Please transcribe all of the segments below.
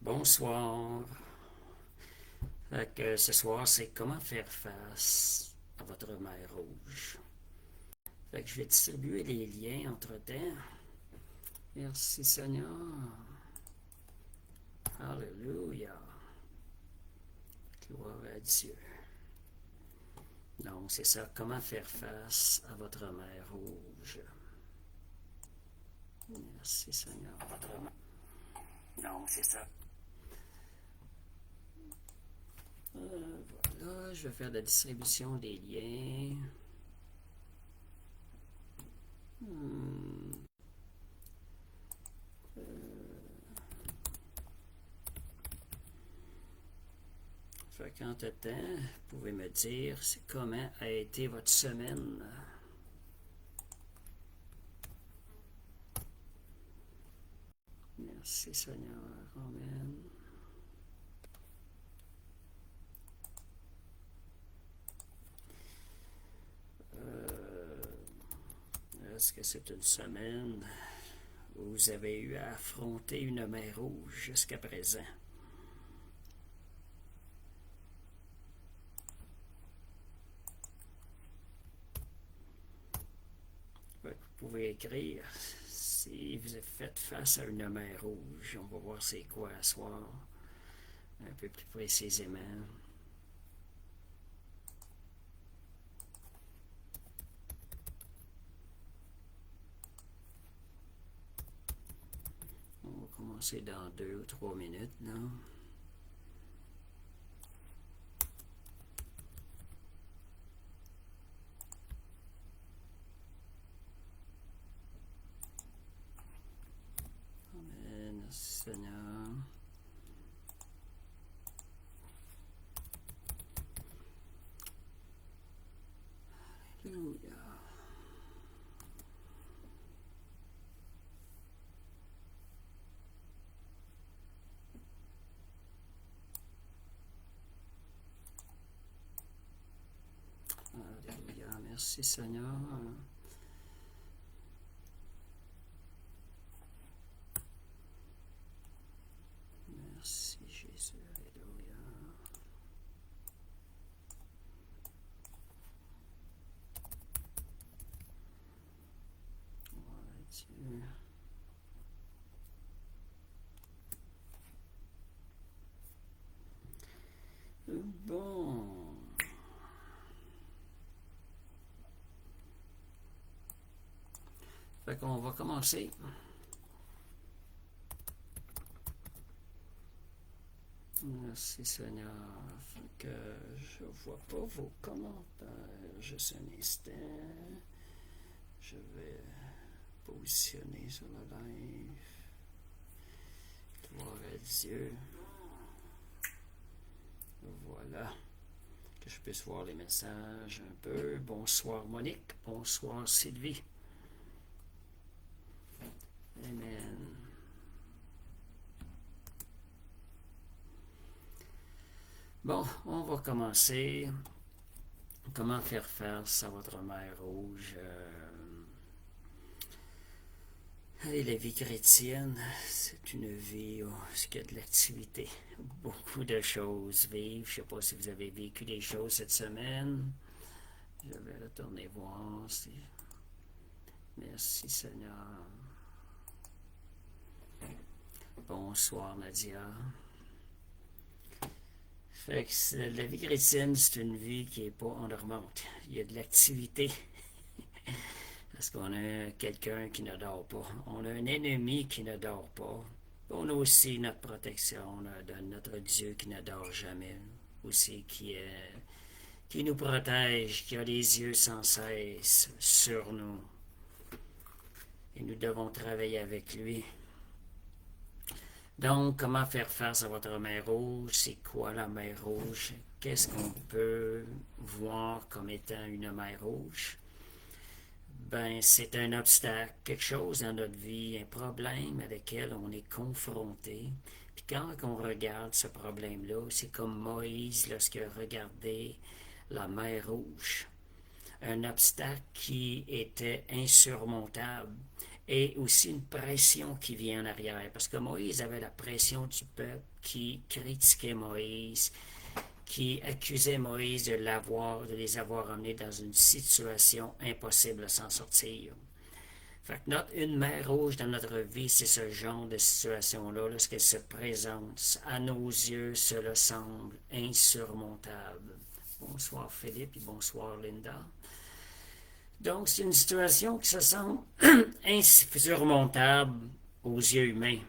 Bonsoir. Ce soir, c'est comment faire face à votre mer rouge. Je vais distribuer les liens entre-temps. Merci Seigneur. Alléluia. Gloire à Dieu. Donc, c'est ça, comment faire face à votre mer rouge. Merci Seigneur. Donc, c'est ça. Voilà, je vais faire la distribution des liens. Fait qu'entre-temps, vous pouvez me dire comment a été votre semaine. Merci Seigneur. Amen. Est-ce que c'est une semaine où vous avez eu à affronter une mer rouge jusqu'à présent? Vous pouvez écrire si vous êtes fait face à une mer rouge. On va voir c'est quoi à soir, un peu plus précisément. On va commencer dans 2 ou 3 minutes, non? Amen, Seigneur. Alléluia. Alléluia. Merci Seigneur. Merci Jésus. Alléluia. Gloire à Dieu. Bon. Fait qu'on va commencer. Merci Seigneur. Fait que je vois pas vos commentaires. Juste un instant. Je vais positionner sur le live. Gloire à Dieu. Voilà. Que je puisse voir les messages un peu. Bonsoir Monique. Bonsoir Sylvie. Amen. Bon, on va commencer. Comment faire face à votre mer rouge? Et la vie chrétienne, c'est une vie où il y a de l'activité. Beaucoup de choses vivent. Je ne sais pas si vous avez vécu des choses cette semaine. Je vais retourner voir. Merci Seigneur. Bonsoir Nadia. Fait que la vie chrétienne, c'est une vie qui n'est pas en remonte. Il y a de l'activité. Parce qu'on a quelqu'un qui ne dort pas. On a un ennemi qui ne dort pas. On a aussi notre protection. On a notre Dieu qui ne dort jamais. Aussi qui nous protège, qui a les yeux sans cesse sur nous. Et nous devons travailler avec lui. Donc, comment faire face à votre mer rouge? C'est quoi la mer rouge? Qu'est-ce qu'on peut voir comme étant une mer rouge? Ben, c'est un obstacle, quelque chose dans notre vie, un problème à lequel on est confronté. Puis quand on regarde ce problème-là, c'est comme Moïse lorsqu'il a regardé la mer rouge. Un obstacle qui était insurmontable. et aussi une pression qui vient en arrière. Parce que Moïse avait la pression du peuple qui critiquait Moïse, qui accusait Moïse de les avoir emmenés dans une situation impossible à s'en sortir. Fait que une mer rouge dans notre vie, c'est ce genre de situation-là, lorsqu'elle se présente. À nos yeux, cela semble insurmontable. Bonsoir Philippe et bonsoir Linda. Donc, c'est une situation qui se semble insurmontable aux yeux humains.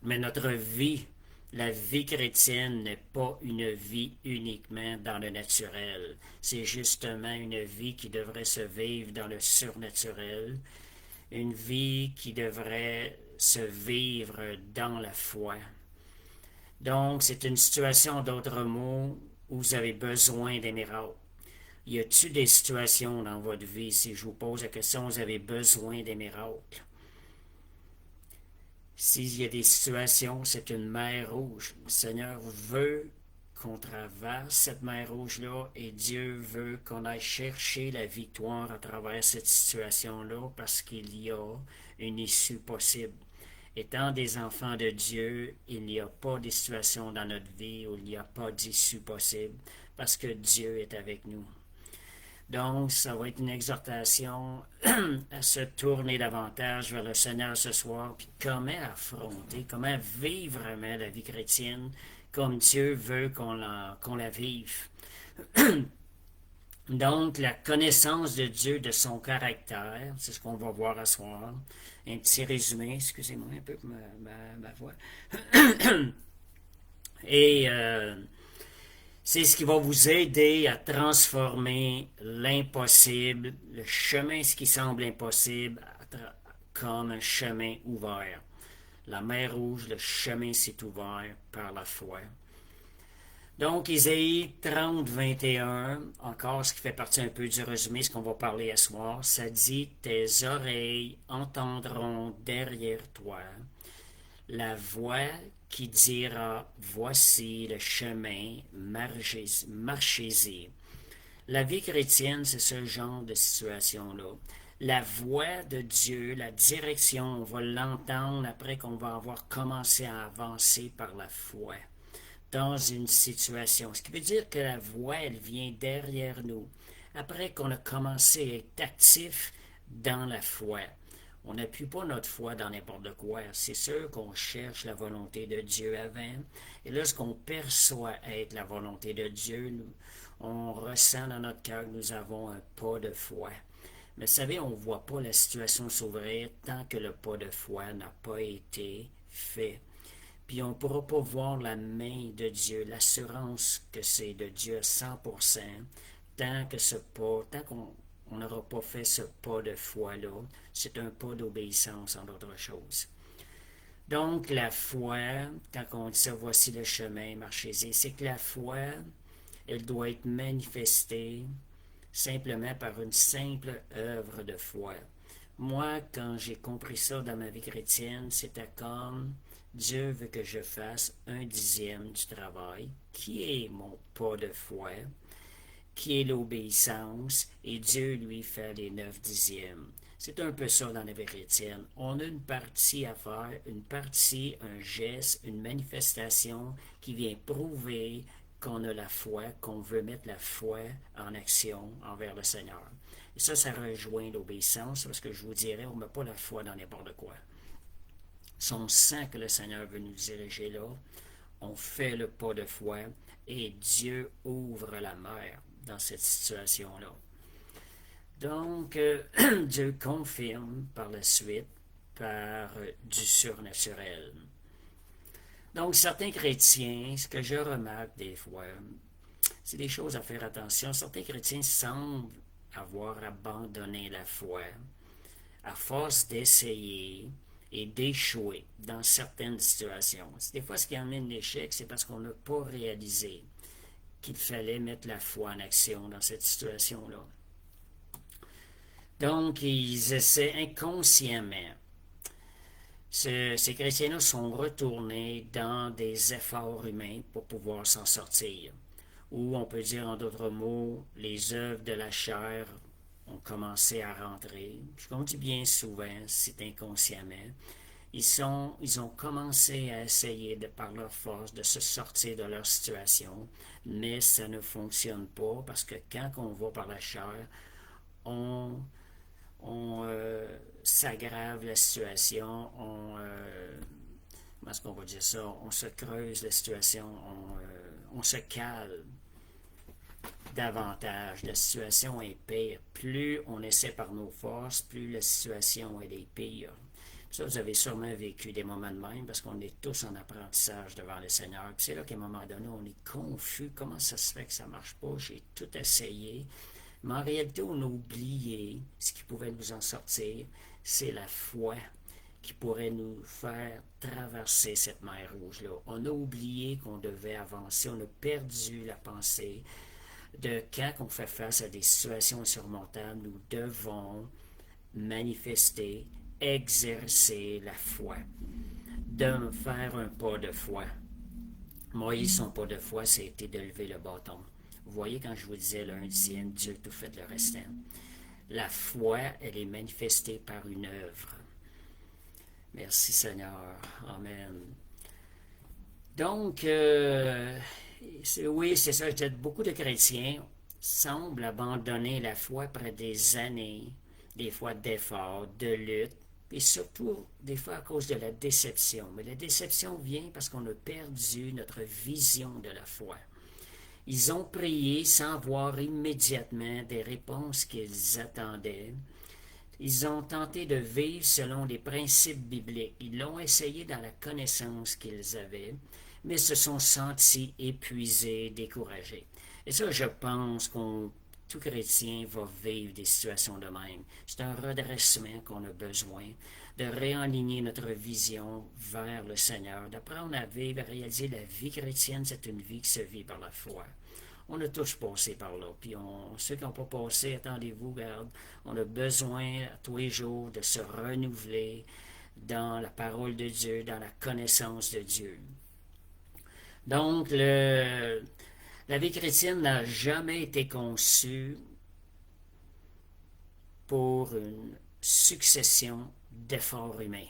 Mais notre vie, la vie chrétienne, n'est pas une vie uniquement dans le naturel. C'est justement une vie qui devrait se vivre dans le surnaturel, une vie qui devrait se vivre dans la foi. Donc, c'est une situation, d'autres mots, où vous avez besoin des miracles. Y a-t-il des situations dans votre vie, si je vous pose la question, vous avez besoin des miracles? S'il y a des situations, c'est une mer rouge. Le Seigneur veut qu'on traverse cette mer rouge-là et Dieu veut qu'on aille chercher la victoire à travers cette situation-là parce qu'il y a une issue possible. Étant des enfants de Dieu, il n'y a pas de situation dans notre vie où il n'y a pas d'issue possible parce que Dieu est avec nous. Donc, ça va être une exhortation à se tourner davantage vers le Seigneur ce soir, puis comment affronter, comment vivre vraiment la vie chrétienne comme Dieu veut qu'on la vive. Donc, la connaissance de Dieu, de son caractère, c'est ce qu'on va voir à ce soir. Un petit résumé, excusez-moi un peu pour ma voix. Et c'est ce qui va vous aider à transformer l'impossible, le chemin, ce qui semble impossible, comme un chemin ouvert. La mer Rouge, le chemin s'est ouvert par la foi. Donc, Isaïe 30, 21, encore ce qui fait partie un peu du résumé, ce qu'on va parler ce soir, ça dit « Tes oreilles entendront derrière toi la voix qui dira « Voici le chemin, marchez-y ». La vie chrétienne, c'est ce genre de situation-là. La voix de Dieu, la direction, on va l'entendre après qu'on va avoir commencé à avancer par la foi dans une situation. Ce qui veut dire que la voix, elle vient derrière nous, après qu'on a commencé à être actif dans la foi. On n'appuie pas notre foi dans n'importe quoi. C'est sûr qu'on cherche la volonté de Dieu avant. Et lorsqu'on perçoit être la volonté de Dieu, on ressent dans notre cœur que nous avons un pas de foi. Mais vous savez, on ne voit pas la situation s'ouvrir tant que le pas de foi n'a pas été fait. Puis on ne pourra pas voir la main de Dieu, l'assurance que c'est de Dieu à 100%, tant qu'on n'aura pas fait ce pas de foi-là. C'est un pas d'obéissance en d'autres choses. Donc la foi, quand on dit ça, voici le chemin, marchez-y, c'est que la foi, elle doit être manifestée simplement par une simple œuvre de foi. Moi, quand j'ai compris ça dans ma vie chrétienne, c'était comme Dieu veut que je fasse 1/10 du travail, qui est mon pas de foi, qui est l'obéissance, et Dieu, lui, fait les 9/10. C'est un peu ça dans la vie chrétienne. On a une partie à faire, une partie, un geste, une manifestation qui vient prouver qu'on a la foi, qu'on veut mettre la foi en action envers le Seigneur. Et ça rejoint l'obéissance, parce que je vous dirais, on ne met pas la foi dans n'importe quoi. Si on sent que le Seigneur veut nous diriger là, on fait le pas de foi et Dieu ouvre la mer dans cette situation-là. Donc, Dieu confirme par la suite par du surnaturel. Donc, certains chrétiens, ce que je remarque des fois, c'est des choses à faire attention. Certains chrétiens semblent avoir abandonné la foi à force d'essayer et d'échouer dans certaines situations. Des fois, ce qui amène l'échec, c'est parce qu'on n'a pas réalisé qu'il fallait mettre la foi en action dans cette situation-là. Donc, ils essaient inconsciemment. Ces chrétiens-là sont retournés dans des efforts humains pour pouvoir s'en sortir. Ou on peut dire en d'autres mots, les œuvres de la chair ont commencé à rentrer. Comme on dit bien souvent, c'est inconsciemment. Ils ont commencé à essayer par leur force de se sortir de leur situation, mais ça ne fonctionne pas parce que quand on va par la chair, on, on s'aggrave la situation, comment est-ce qu'on va dire ça, on se creuse la situation, on se cale davantage. La situation est pire. Plus on essaie par nos forces, plus la situation est pire. Ça, vous avez sûrement vécu des moments de même parce qu'on est tous en apprentissage devant le Seigneur. Puis c'est là qu'à un moment donné, on est confus. Comment ça se fait que ça ne marche pas? J'ai tout essayé. Mais en réalité, on a oublié ce qui pouvait nous en sortir. C'est la foi qui pourrait nous faire traverser cette mer rouge-là. On a oublié qu'on devait avancer. On a perdu la pensée de quand on fait face à des situations insurmontables, nous devons manifester, exercer la foi, de faire un pas de foi. Moïse, son pas de foi, c'était de lever le bâton. Vous voyez, quand je vous disais le 1/10, Dieu tout fait le restant. La foi, elle est manifestée par une œuvre. Merci Seigneur. Amen. Donc, oui, c'est ça. Beaucoup de chrétiens semblent abandonner la foi après des années, des fois d'efforts, de lutte, et surtout des fois à cause de la déception. Mais la déception vient parce qu'on a perdu notre vision de la foi. Ils ont prié sans voir immédiatement des réponses qu'ils attendaient. Ils ont tenté de vivre selon les principes bibliques. Ils l'ont essayé dans la connaissance qu'ils avaient, mais se sont sentis épuisés, découragés. Et ça, je pense qu'on tout chrétien va vivre des situations de même. C'est un redressement qu'on a besoin, de réaligner notre vision vers le Seigneur, d'apprendre à vivre, à réaliser la vie chrétienne, c'est une vie qui se vit par la foi. On a tous passé par là. Puis ceux qui n'ont pas passé, attendez-vous, garde. On a besoin tous les jours de se renouveler dans la parole de Dieu, dans la connaissance de Dieu. Donc, la vie chrétienne n'a jamais été conçue pour une succession d'efforts humains.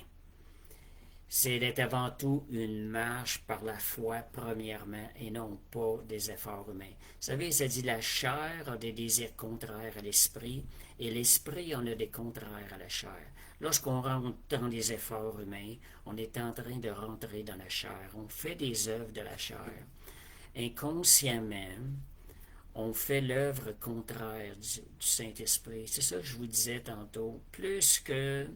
C'est d'être avant tout une marche par la foi, premièrement, et non pas des efforts humains. Vous savez, ça dit la chair a des désirs contraires à l'esprit, et l'esprit en a des contraires à la chair. Lorsqu'on rentre dans des efforts humains, on est en train de rentrer dans la chair. On fait des œuvres de la chair. Inconsciemment, on fait l'œuvre contraire du Saint-Esprit. C'est ça que je vous disais tantôt. Plus que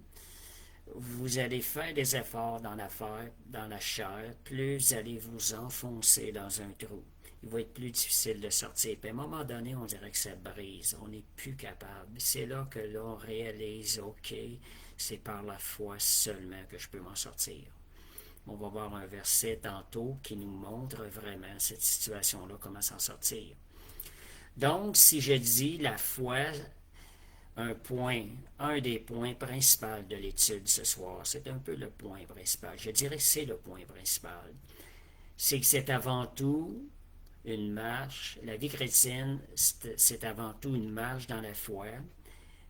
vous allez faire des efforts dans la chair, plus vous allez vous enfoncer dans un trou. Il va être plus difficile de sortir. Puis à un moment donné, on dirait que ça brise. On n'est plus capable. C'est là que l'on réalise, OK, c'est par la foi seulement que je peux m'en sortir. On va voir un verset tantôt qui nous montre vraiment cette situation-là, comment s'en sortir. Donc, si je dis la foi, un des points principaux de l'étude ce soir, c'est un peu le point principal. Je dirais que c'est le point principal. C'est que c'est avant tout une marche. La vie chrétienne, c'est avant tout une marche dans la foi,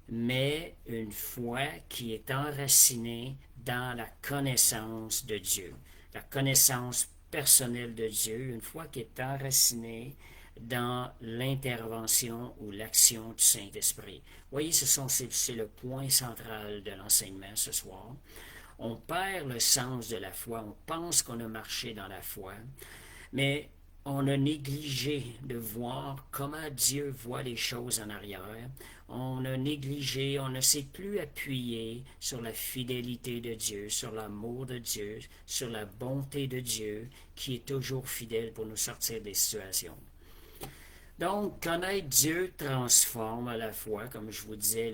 mais une foi qui est enracinée dans la connaissance de Dieu, la connaissance personnelle de Dieu, une foi qui est enracinée dans l'intervention ou l'action du Saint-Esprit. Vous voyez, c'est le point central de l'enseignement ce soir. On perd le sens de la foi, on pense qu'on a marché dans la foi, mais on a négligé de voir comment Dieu voit les choses en arrière. On a négligé, on ne s'est plus appuyé sur la fidélité de Dieu, sur l'amour de Dieu, sur la bonté de Dieu, qui est toujours fidèle pour nous sortir des situations. Donc, connaître Dieu transforme à la fois, comme je vous disais,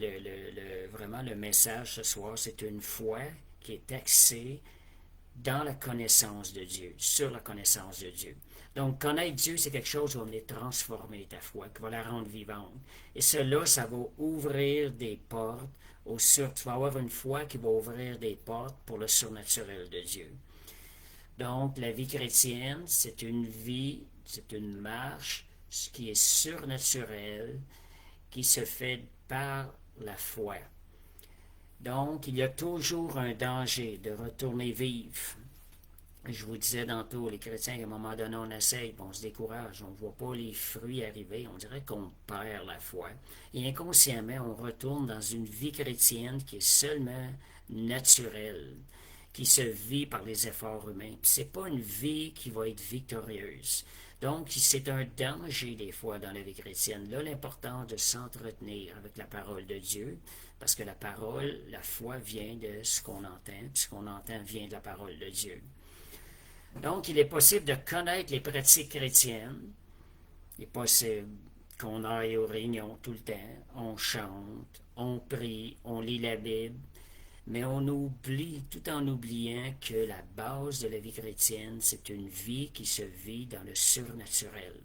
vraiment le message ce soir, c'est une foi qui est axée dans la connaissance de Dieu, sur la connaissance de Dieu. Donc, connaître Dieu, c'est quelque chose qui va venir transformer ta foi, qui va la rendre vivante. Et cela, ça va ouvrir des portes tu vas avoir une foi qui va ouvrir des portes pour le surnaturel de Dieu. Donc, la vie chrétienne, c'est une vie, c'est une marche, ce qui est surnaturel, qui se fait par la foi. Donc, il y a toujours un danger de retourner vivre. Je vous disais tantôt, les chrétiens, à un moment donné, on essaye, on se décourage, on ne voit pas les fruits arriver, on dirait qu'on perd la foi. Et inconsciemment, on retourne dans une vie chrétienne qui est seulement naturelle, qui se vit par les efforts humains. Puis c'est pas une vie qui va être victorieuse. Donc, c'est un danger des fois dans la vie chrétienne. Là, l'important de s'entretenir avec la parole de Dieu, parce que la parole, la foi vient de ce qu'on entend, puis ce qu'on entend vient de la parole de Dieu. Donc, il est possible de connaître les pratiques chrétiennes. Il est possible qu'on aille aux réunions tout le temps, on chante, on prie, on lit la Bible, mais on oublie, tout en oubliant que la base de la vie chrétienne, c'est une vie qui se vit dans le surnaturel.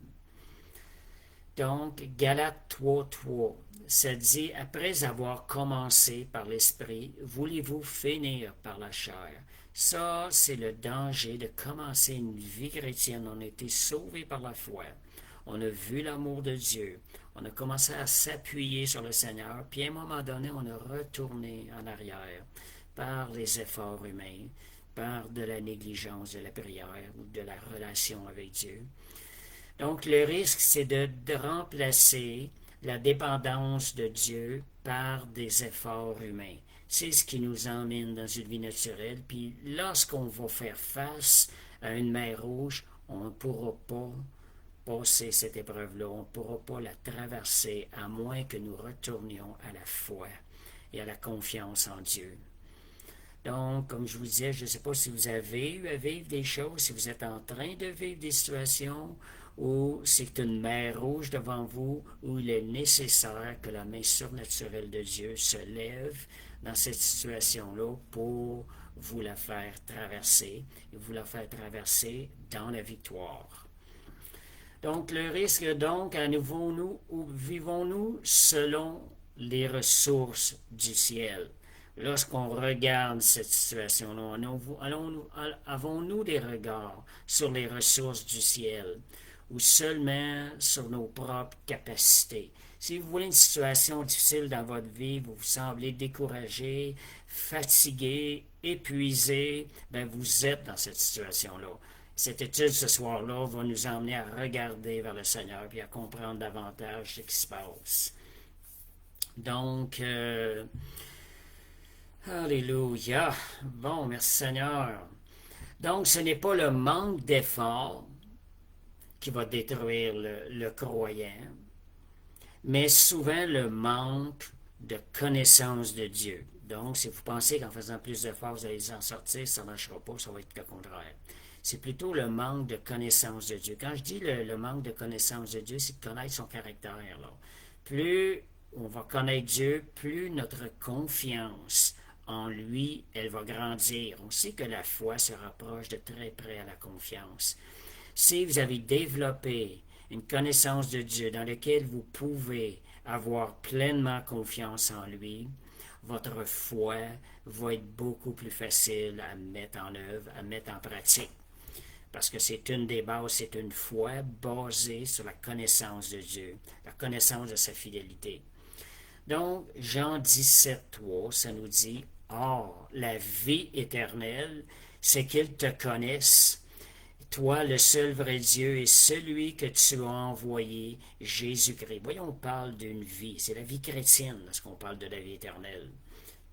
Donc, Galates 3:3, ça dit, après avoir commencé par l'esprit, voulez-vous finir par la chair? Ça, c'est le danger de commencer une vie chrétienne. On a été sauvés par la foi. On a vu l'amour de Dieu. On a commencé à s'appuyer sur le Seigneur. Puis à un moment donné, on a retourné en arrière par les efforts humains, par de la négligence de la prière ou de la relation avec Dieu. Donc le risque, c'est de remplacer la dépendance de Dieu par des efforts humains. C'est ce qui nous emmène dans une vie naturelle. Puis lorsqu'on va faire face à une mer rouge, on ne pourra pas passer cette épreuve-là. On ne pourra pas la traverser à moins que nous retournions à la foi et à la confiance en Dieu. Donc, comme je vous disais, je ne sais pas si vous avez eu à vivre des choses, si vous êtes en train de vivre des situations où c'est une mer rouge devant vous, où il est nécessaire que la main surnaturelle de Dieu se lève dans cette situation-là pour vous la faire traverser, et vous la faire traverser dans la victoire. Donc, le risque, donc, à nouveau, nous, vivons-nous selon les ressources du ciel? Lorsqu'on regarde cette situation-là, avons-nous des regards sur les ressources du ciel ou seulement sur nos propres capacités? Si vous voulez une situation difficile dans votre vie, vous vous semblez découragé, fatigué, épuisé, bien vous êtes dans cette situation-là. Cette étude ce soir-là va nous emmener à regarder vers le Seigneur et à comprendre davantage ce qui se passe. Donc, Alléluia. Bon, merci Seigneur. Donc, ce n'est pas le manque d'effort qui va détruire le croyant, mais souvent le manque de connaissance de Dieu. Donc, si vous pensez qu'en faisant plus d'efforts, vous allez en sortir, ça ne marchera pas, ça va être le contraire. C'est plutôt le manque de connaissance de Dieu. Quand je dis le manque de connaissance de Dieu, c'est de connaître son caractère. Là. Plus on va connaître Dieu, plus notre confiance en lui, elle va grandir. On sait que la foi se rapproche de très près à la confiance. Si vous avez développé une connaissance de Dieu dans laquelle vous pouvez avoir pleinement confiance en lui, votre foi va être beaucoup plus facile à mettre en œuvre, à mettre en pratique. Parce que c'est une des bases, c'est une foi basée sur la connaissance de Dieu, la connaissance de sa fidélité. Donc, Jean 17:3, ça nous dit, « Or, la vie éternelle, c'est qu'ils te connaissent, toi, le seul vrai Dieu, et celui que tu as envoyé, Jésus-Christ. » Voyons, on parle d'une vie. C'est la vie chrétienne lorsqu'on parle de la vie éternelle.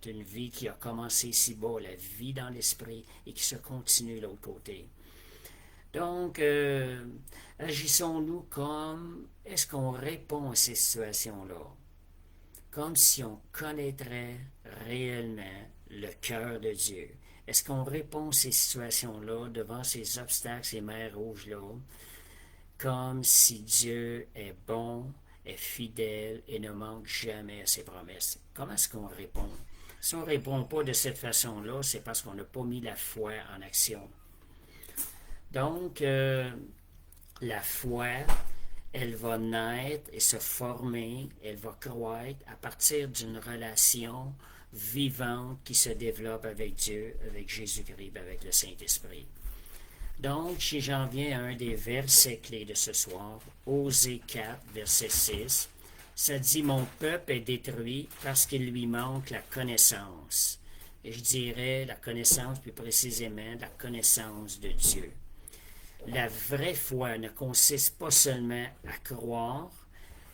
C'est une vie qui a commencé ici-bas, la vie dans l'esprit, et qui se continue de l'autre côté. Donc, agissons-nous comme, est-ce qu'on répond à ces situations-là? Comme si on connaîtrait réellement le cœur de Dieu. Est-ce qu'on répond à ces situations-là, devant ces obstacles, ces mers rouges-là, comme si Dieu est bon, est fidèle et ne manque jamais à ses promesses? Comment est-ce qu'on répond? Si on ne répond pas de cette façon-là, c'est parce qu'on n'a pas mis la foi en action. Donc, la foi, elle va naître et se former, elle va croître à partir d'une relation vivante qui se développe avec Dieu, avec Jésus-Christ, avec le Saint-Esprit. Donc, si j'en viens à un des versets clés de ce soir, Osée 4, verset 6, Ça dit, mon peuple est détruit parce qu'il lui manque la connaissance. Et je dirais la connaissance, plus précisément, la connaissance de Dieu. La vraie foi ne consiste pas seulement à croire,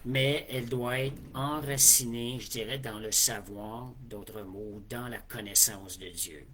mais elle doit être enracinée, je dirais, dans le savoir, d'autres mots, dans la connaissance de Dieu.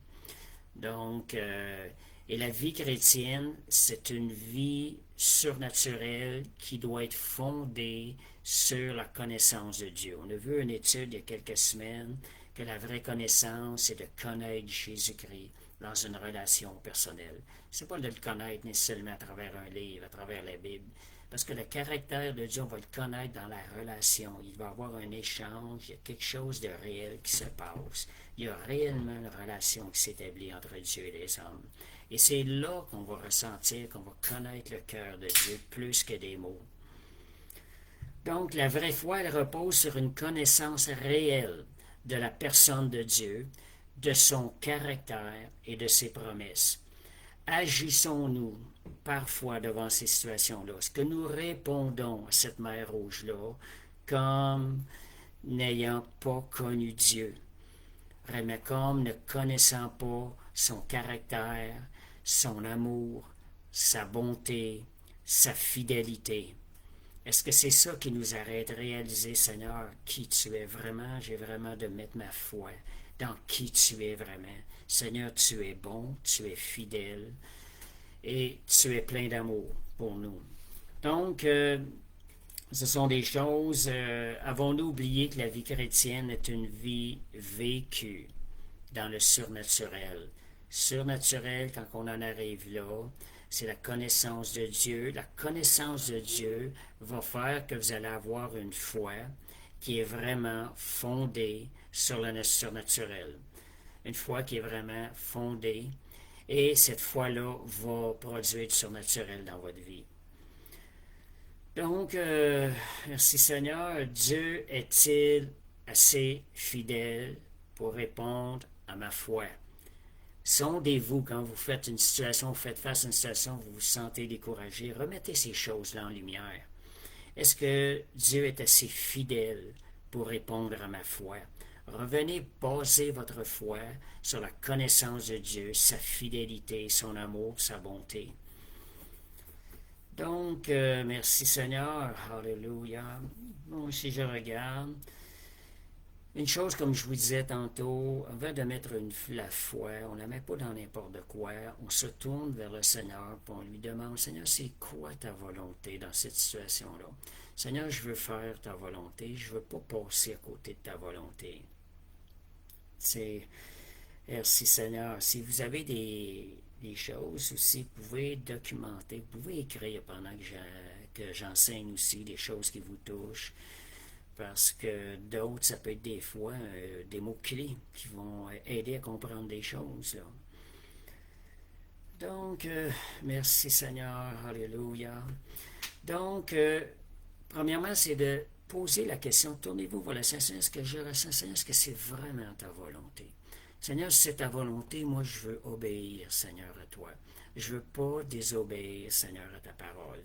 Donc, et la vie chrétienne, c'est une vie surnaturelle qui doit être fondée sur la connaissance de Dieu. On a vu une étude il y a quelques semaines que la vraie connaissance, c'est de connaître Jésus-Christ dans une relation personnelle. C'est pas de le connaître nécessairement à travers un livre, à travers la Bible. Parce que le caractère de Dieu, on va le connaître dans la relation. Il va y avoir un échange, il y a quelque chose de réel qui se passe. Il y a réellement une relation qui s'établit entre Dieu et les hommes. Et c'est là qu'on va ressentir, qu'on va connaître le cœur de Dieu plus que des mots. Donc, la vraie foi, elle repose sur une connaissance réelle de la personne de Dieu, de son caractère et de ses promesses. Agissons-nous parfois devant ces situations-là? Est-ce que nous répondons à cette mer rouge-là comme n'ayant pas connu Dieu, mais comme ne connaissant pas son caractère, son amour, sa bonté, sa fidélité? Est-ce que c'est ça qui nous arrête de réaliser, Seigneur, qui tu es vraiment? J'ai vraiment de mettre ma foi dans qui tu es vraiment. Seigneur, tu es bon, tu es fidèle et tu es plein d'amour pour nous. Donc, ce sont des choses. Avons-nous oublié que la vie chrétienne est une vie vécue dans le surnaturel? Surnaturel, quand on en arrive là, c'est la connaissance de Dieu. La connaissance de Dieu va faire que vous allez avoir une foi qui est vraiment fondée sur le surnaturel. Une foi qui est vraiment fondée. Et cette foi-là va produire du surnaturel dans votre vie. Donc, merci Seigneur. Dieu est-il assez fidèle pour répondre à ma foi? Sondez-vous quand vous faites une situation, vous faites face à une situation, vous vous sentez découragé. Remettez ces choses-là en lumière. Est-ce que Dieu est assez fidèle pour répondre à ma foi? Revenez baser votre foi sur la connaissance de Dieu, sa fidélité, son amour, sa bonté. Donc, merci Seigneur, Alléluia. Bon, si je regarde, une chose, comme je vous disais tantôt, avant de mettre la foi, on ne la met pas dans n'importe quoi. On se tourne vers le Seigneur et on lui demande, Seigneur, c'est quoi ta volonté dans cette situation-là? Seigneur, je veux faire ta volonté. Je ne veux pas passer à côté de ta volonté. Merci Seigneur. Si vous avez des choses aussi, vous pouvez documenter, vous pouvez écrire pendant que j'enseigne aussi des choses qui vous touchent. Parce que d'autres, ça peut être des fois des mots-clés qui vont aider à comprendre des choses. Là. Donc, merci Seigneur, Alléluia. Donc, premièrement, c'est de poser la question, tournez-vous vers le Seigneur, est-ce que je ressens, Seigneur, est-ce que c'est vraiment ta volonté? Seigneur, si c'est ta volonté, moi je veux obéir, Seigneur, à toi. Je ne veux pas désobéir, Seigneur, à ta parole.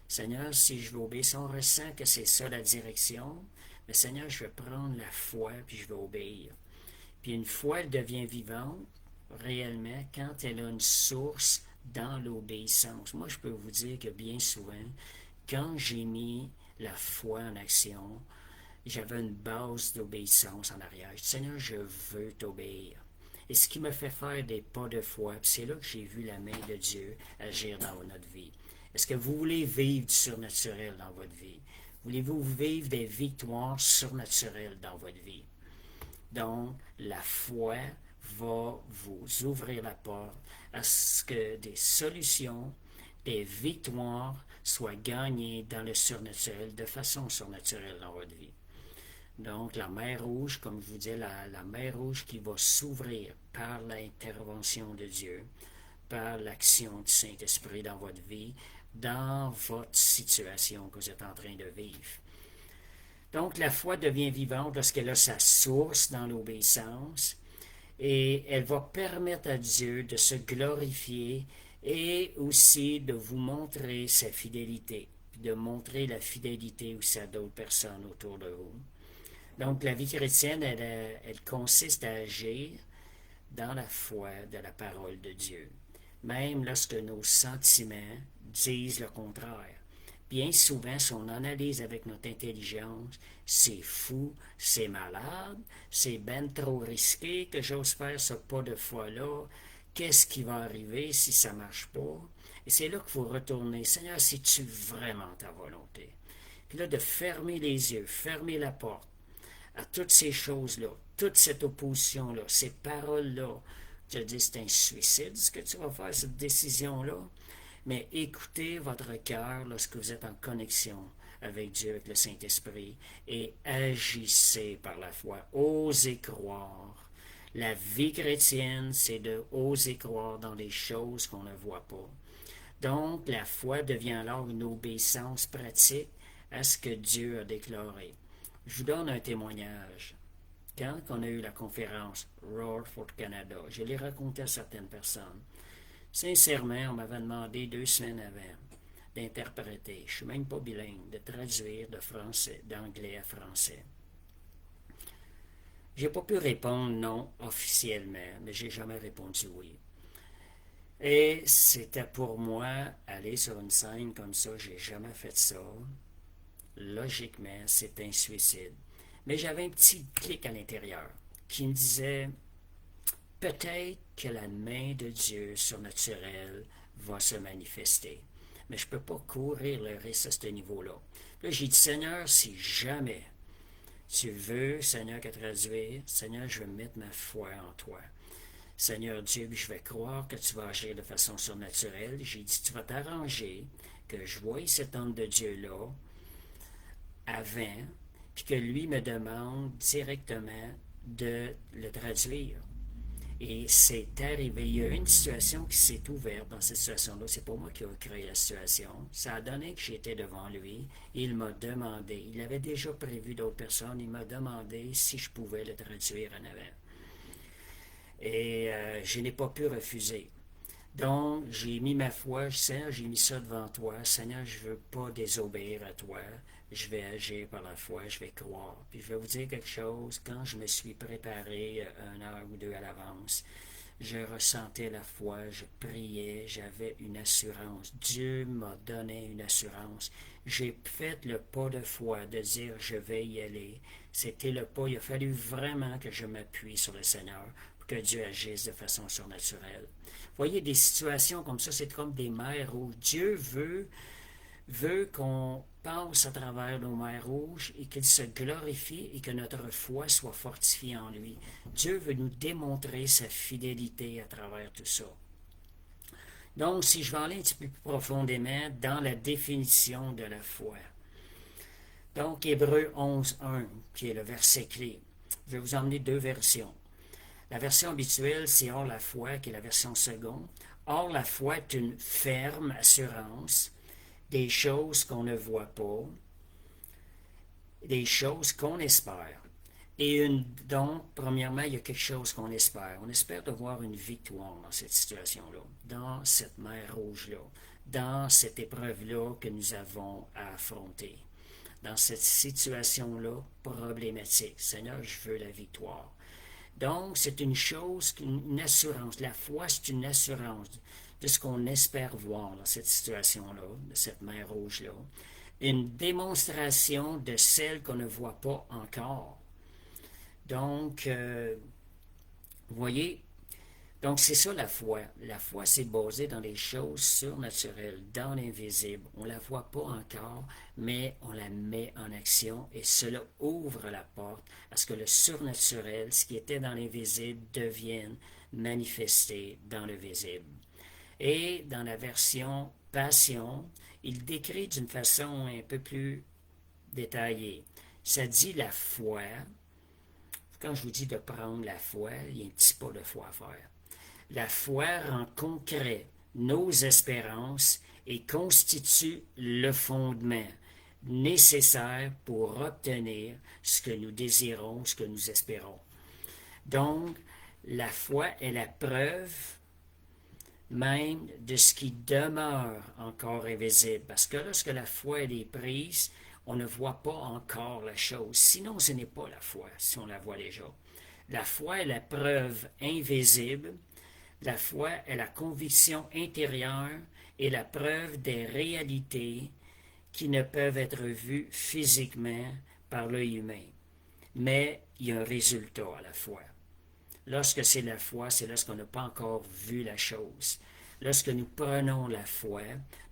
Seigneur, si je veux obéir, si on ressent que c'est ça la direction, mais Seigneur, je vais prendre la foi puis je vais obéir. Puis une foi, elle devient vivante réellement quand elle a une source dans l'obéissance. Moi, je peux vous dire que bien souvent, quand j'ai mis la foi en action, j'avais une base d'obéissance en arrière. Je dis, Seigneur, je veux t'obéir. Et ce qui me fait faire des pas de foi, puis c'est là que j'ai vu la main de Dieu agir dans notre vie. Est-ce que vous voulez vivre du surnaturel dans votre vie? Voulez-vous vivre des victoires surnaturelles dans votre vie? Donc, la foi va vous ouvrir la porte à ce que des solutions, des victoires soient gagnées dans le surnaturel, de façon surnaturelle dans votre vie. Donc, la mer rouge, comme je vous dis, la mer rouge qui va s'ouvrir par l'intervention de Dieu, par l'action du Saint-Esprit dans votre vie, dans votre situation que vous êtes en train de vivre. Donc, la foi devient vivante lorsqu'elle a sa source dans l'obéissance et elle va permettre à Dieu de se glorifier et aussi de vous montrer sa fidélité, puis de montrer la fidélité aussi à d'autres personnes autour de vous. Donc, la vie chrétienne, elle consiste à agir dans la foi de la parole de Dieu, même lorsque nos sentiments disent le contraire. Bien souvent, si on analyse avec notre intelligence, c'est fou, c'est malade, c'est ben trop risqué que j'ose faire ce pas de foi-là. Qu'est-ce qui va arriver si ça ne marche pas? Et c'est là qu'il faut retourner. Seigneur, c'est-tu vraiment ta volonté? Puis là, de fermer les yeux, fermer la porte à toutes ces choses-là, toute cette opposition-là, ces paroles-là. Je dis, c'est un suicide ce que tu vas faire, cette décision-là. Mais écoutez votre cœur lorsque vous êtes en connexion avec Dieu, avec le Saint-Esprit, et agissez par la foi. Osez croire. La vie chrétienne, c'est de oser croire dans les choses qu'on ne voit pas. Donc, la foi devient alors une obéissance pratique à ce que Dieu a déclaré. Je vous donne un témoignage. Quand on a eu la conférence Roar for Canada, je l'ai raconté à certaines personnes. Sincèrement, on m'avait demandé 2 semaines avant d'interpréter. Je ne suis même pas bilingue, de traduire de français, d'anglais à français. J'ai pas pu répondre non officiellement, mais j'ai jamais répondu oui. Et c'était pour moi aller sur une scène comme ça, j'ai jamais fait ça. Logiquement, c'est un suicide. Mais j'avais un petit clic à l'intérieur qui me disait peut-être que la main de Dieu surnaturelle va se manifester. Mais je ne peux pas courir le risque à ce niveau-là. Là, j'ai dit, Seigneur, si jamais tu veux, Seigneur, que traduire, Seigneur, je vais mettre ma foi en toi. Seigneur Dieu, je vais croire que tu vas agir de façon surnaturelle. J'ai dit, tu vas t'arranger que je voie cet homme de Dieu-là avant, puis que lui me demande directement de le traduire. Et c'est arrivé. Il y a une situation qui s'est ouverte dans cette situation-là. C'est pas moi qui ai créé la situation. Ça a donné que j'étais devant lui. Il m'a demandé. Il avait déjà prévu d'autres personnes. Il m'a demandé si je pouvais le traduire en avant. Et je n'ai pas pu refuser. Donc, j'ai mis ma foi. Seigneur, j'ai mis ça devant toi. Seigneur, je ne veux pas désobéir à toi. Je vais agir par la foi, je vais croire. Puis je vais vous dire quelque chose, quand je me suis préparé 1 heure ou 2 à l'avance, je ressentais la foi, je priais, j'avais une assurance. Dieu m'a donné une assurance. J'ai fait le pas de foi de dire je vais y aller. C'était le pas, il a fallu vraiment que je m'appuie sur le Seigneur pour que Dieu agisse de façon surnaturelle. Vous voyez, des situations comme ça, c'est comme des mers où Dieu veut qu'on passe à travers nos mers rouges et qu'il se glorifie et que notre foi soit fortifiée en lui. Dieu veut nous démontrer sa fidélité à travers tout ça. Donc, si je vais aller un petit peu plus profondément dans la définition de la foi. Donc, Hébreux 11.1, qui est le verset clé. Je vais vous emmener 2 versions. La version habituelle, c'est Or la foi, qui est la version seconde. Or la foi est une ferme assurance des choses qu'on ne voit pas, des choses qu'on espère. Et donc, premièrement, il y a quelque chose qu'on espère. On espère de voir une victoire dans cette situation-là, dans cette mer rouge-là, dans cette épreuve-là que nous avons à affronter, dans cette situation-là problématique. Seigneur, je veux la victoire. Donc, c'est une chose, une assurance. La foi, c'est une assurance de ce qu'on espère voir dans cette situation-là, de cette mer rouge-là. Une démonstration de celle qu'on ne voit pas encore. Donc, vous voyez, donc c'est ça la foi. La foi, c'est basé dans les choses surnaturelles, dans l'invisible. On ne la voit pas encore, mais on la met en action et cela ouvre la porte à ce que le surnaturel, ce qui était dans l'invisible, devienne manifesté dans le visible. Et dans la version Passion, il décrit d'une façon un peu plus détaillée. Ça dit la foi. Quand je vous dis de prendre la foi, il y a un petit pas de foi à faire. La foi rend concret nos espérances et constitue le fondement nécessaire pour obtenir ce que nous désirons, ce que nous espérons. Donc, la foi est la preuve même de ce qui demeure encore invisible. Parce que lorsque la foi elle est prise, on ne voit pas encore la chose. Sinon, ce n'est pas la foi, si on la voit déjà. La foi est la preuve invisible. La foi est la conviction intérieure et la preuve des réalités qui ne peuvent être vues physiquement par l'œil humain. Mais il y a un résultat à la foi. Lorsque c'est la foi, c'est lorsqu'on n'a pas encore vu la chose. Lorsque nous prenons la foi,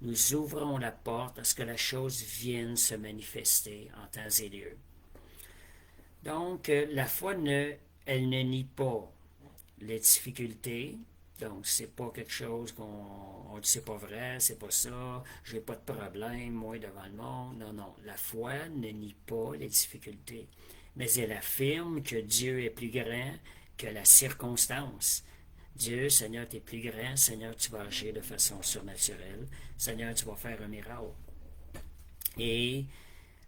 nous ouvrons la porte à ce que la chose vienne se manifester en temps et lieu. Donc, la foi, elle ne nie pas les difficultés. Donc, c'est pas quelque chose qu'on dit c'est pas vrai, c'est pas ça, j'ai pas de problème, moi, devant le monde. Non, non. La foi ne nie pas les difficultés, mais elle affirme que Dieu est plus grand que la circonstance. Dieu, Seigneur, tu es plus grand. Seigneur, tu vas agir de façon surnaturelle. Seigneur, tu vas faire un miracle. Et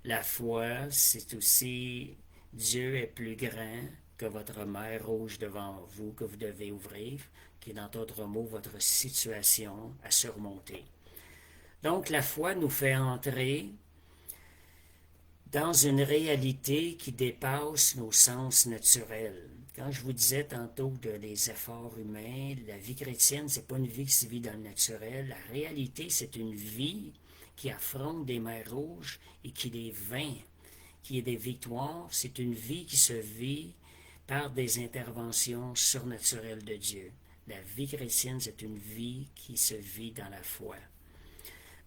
la foi, c'est aussi Dieu est plus grand que votre mer rouge devant vous que vous devez ouvrir, qui est dans d'autres mots votre situation à surmonter. Donc la foi nous fait entrer dans une réalité qui dépasse nos sens naturels. Quand je vous disais tantôt des efforts humains, la vie chrétienne, c'est pas une vie qui se vit dans le naturel. La réalité, c'est une vie qui affronte des mers rouges et qui les vainc, qui est des victoires. C'est une vie qui se vit par des interventions surnaturelles de Dieu. La vie chrétienne, c'est une vie qui se vit dans la foi.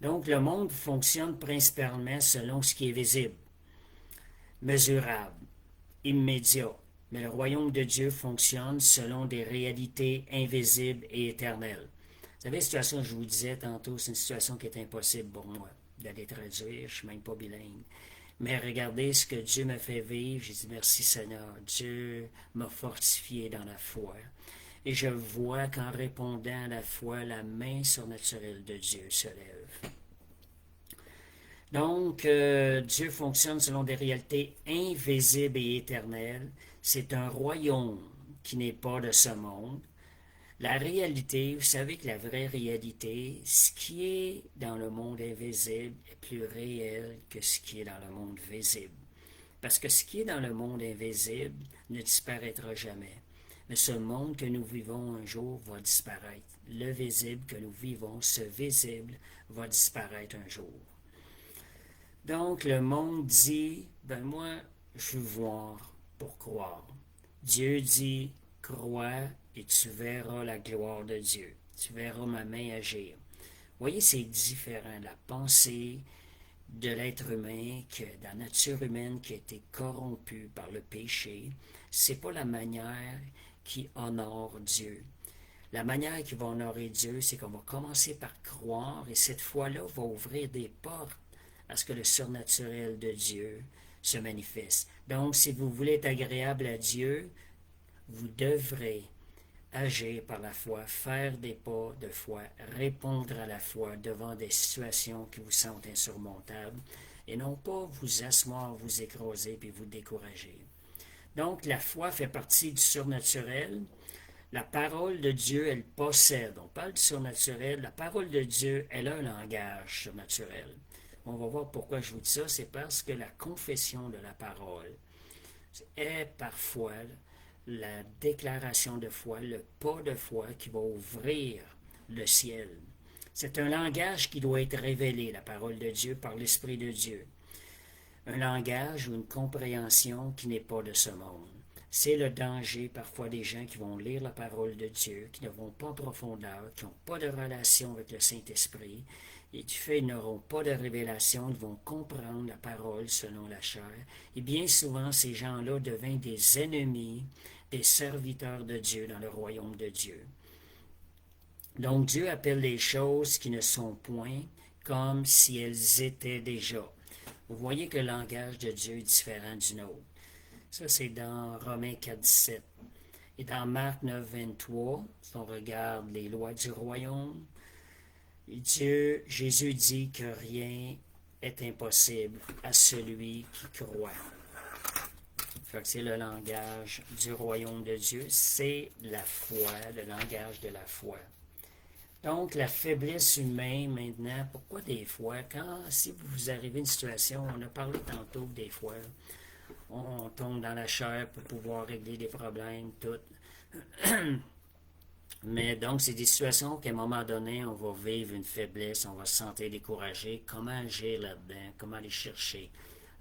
Donc, le monde fonctionne principalement selon ce qui est visible, mesurable, immédiat. Mais le royaume de Dieu fonctionne selon des réalités invisibles et éternelles. Vous savez, la situation que je vous disais tantôt, c'est une situation qui est impossible pour moi d'aller traduire. Je ne suis même pas bilingue. Mais regardez ce que Dieu m'a fait vivre. J'ai dit merci Seigneur. Dieu m'a fortifié dans la foi. Et je vois qu'en répondant à la foi, la main surnaturelle de Dieu se lève. Donc, Dieu fonctionne selon des réalités invisibles et éternelles. C'est un royaume qui n'est pas de ce monde. La réalité, vous savez que la vraie réalité, ce qui est dans le monde invisible est plus réel que ce qui est dans le monde visible. Parce que ce qui est dans le monde invisible ne disparaîtra jamais. Mais ce monde que nous vivons un jour va disparaître. Le visible que nous vivons, ce visible, va disparaître un jour. Donc le monde dit, ben moi, je veux voir pour croire. Dieu dit, crois et tu verras la gloire de Dieu. Tu verras ma main agir. Vous voyez, c'est différent. La pensée de l'être humain, que la nature humaine qui a été corrompue par le péché, c'est pas la manière qui honore Dieu. La manière qui va honorer Dieu, c'est qu'on va commencer par croire et cette foi-là va ouvrir des portes à ce que le surnaturel de Dieu se manifeste. Donc, si vous voulez être agréable à Dieu, vous devrez agir par la foi, faire des pas de foi, répondre à la foi devant des situations qui vous semblent insurmontables et non pas vous asseoir, vous écraser puis vous décourager. Donc, la foi fait partie du surnaturel. La parole de Dieu, elle possède. On parle du surnaturel. La parole de Dieu, elle a un langage surnaturel. On va voir pourquoi je vous dis ça. C'est parce que la confession de la parole est parfois la déclaration de foi, le pas de foi qui va ouvrir le ciel. C'est un langage qui doit être révélé, la parole de Dieu, par l'Esprit de Dieu. Un langage ou une compréhension qui n'est pas de ce monde. C'est le danger parfois des gens qui vont lire la parole de Dieu, qui ne vont pas en profondeur, qui n'ont pas de relation avec le Saint-Esprit, et du fait ils n'auront pas de révélation, ils vont comprendre la parole selon la chair. Et bien souvent, ces gens-là deviennent des ennemis, des serviteurs de Dieu dans le royaume de Dieu. Donc Dieu appelle les choses qui ne sont point comme si elles étaient déjà. Vous voyez que le langage de Dieu est différent du nôtre. Ça, c'est dans Romains 4, 17. Et dans Marc 9, 23, si on regarde les lois du royaume, Jésus dit que rien est impossible à celui qui croit. C'est le langage du royaume de Dieu, c'est la foi, le langage de la foi. Donc, la faiblesse humaine maintenant, pourquoi des fois, si vous arrivez à une situation, on a parlé tantôt que des fois, on tombe dans la chair pour pouvoir régler des problèmes, tout. Mais donc, c'est des situations qu'à un moment donné, on va vivre une faiblesse, on va se sentir découragé. Comment agir là-dedans? Comment aller chercher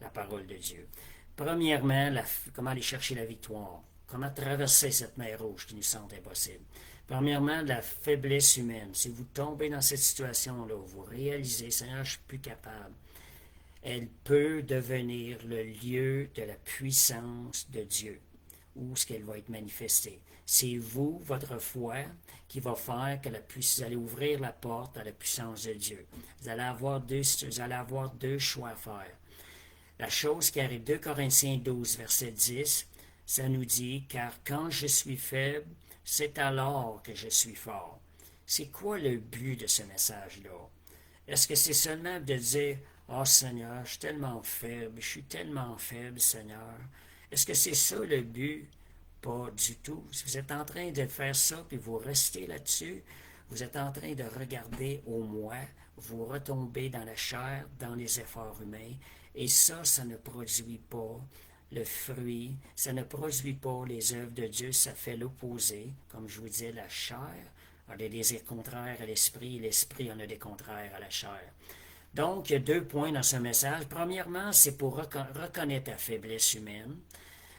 la parole de Dieu? Premièrement, comment aller chercher la victoire? Comment traverser cette mer rouge qui nous semble impossible? Premièrement, la faiblesse humaine. Si vous tombez dans cette situation-là, vous réalisez, Seigneur, je ne suis plus capable. Elle peut devenir le lieu de la puissance de Dieu, où ce qu'elle va être manifestée. C'est vous, votre foi, qui va faire que vous allez ouvrir la porte à la puissance de Dieu. Vous allez avoir deux choix à faire. La chose qui arrive, 2 Corinthiens 12, verset 10, ça nous dit, car quand je suis faible, c'est alors que je suis fort. C'est quoi le but de ce message-là? Est-ce que c'est seulement de dire, oh Seigneur, je suis tellement faible, Seigneur. Est-ce que c'est ça le but? Pas du tout. Si vous êtes en train de faire ça, puis vous restez là-dessus, vous êtes en train de regarder au moi, vous retombez dans la chair, dans les efforts humains, et ça ne produit pas le fruit, ça ne produit pas les œuvres de Dieu, ça fait l'opposé. Comme je vous disais, la chair a des désirs contraires à l'esprit, et l'esprit en a des contraires à la chair. Donc, il y a 2 points dans ce message. Premièrement, c'est pour reconnaître ta faiblesse humaine.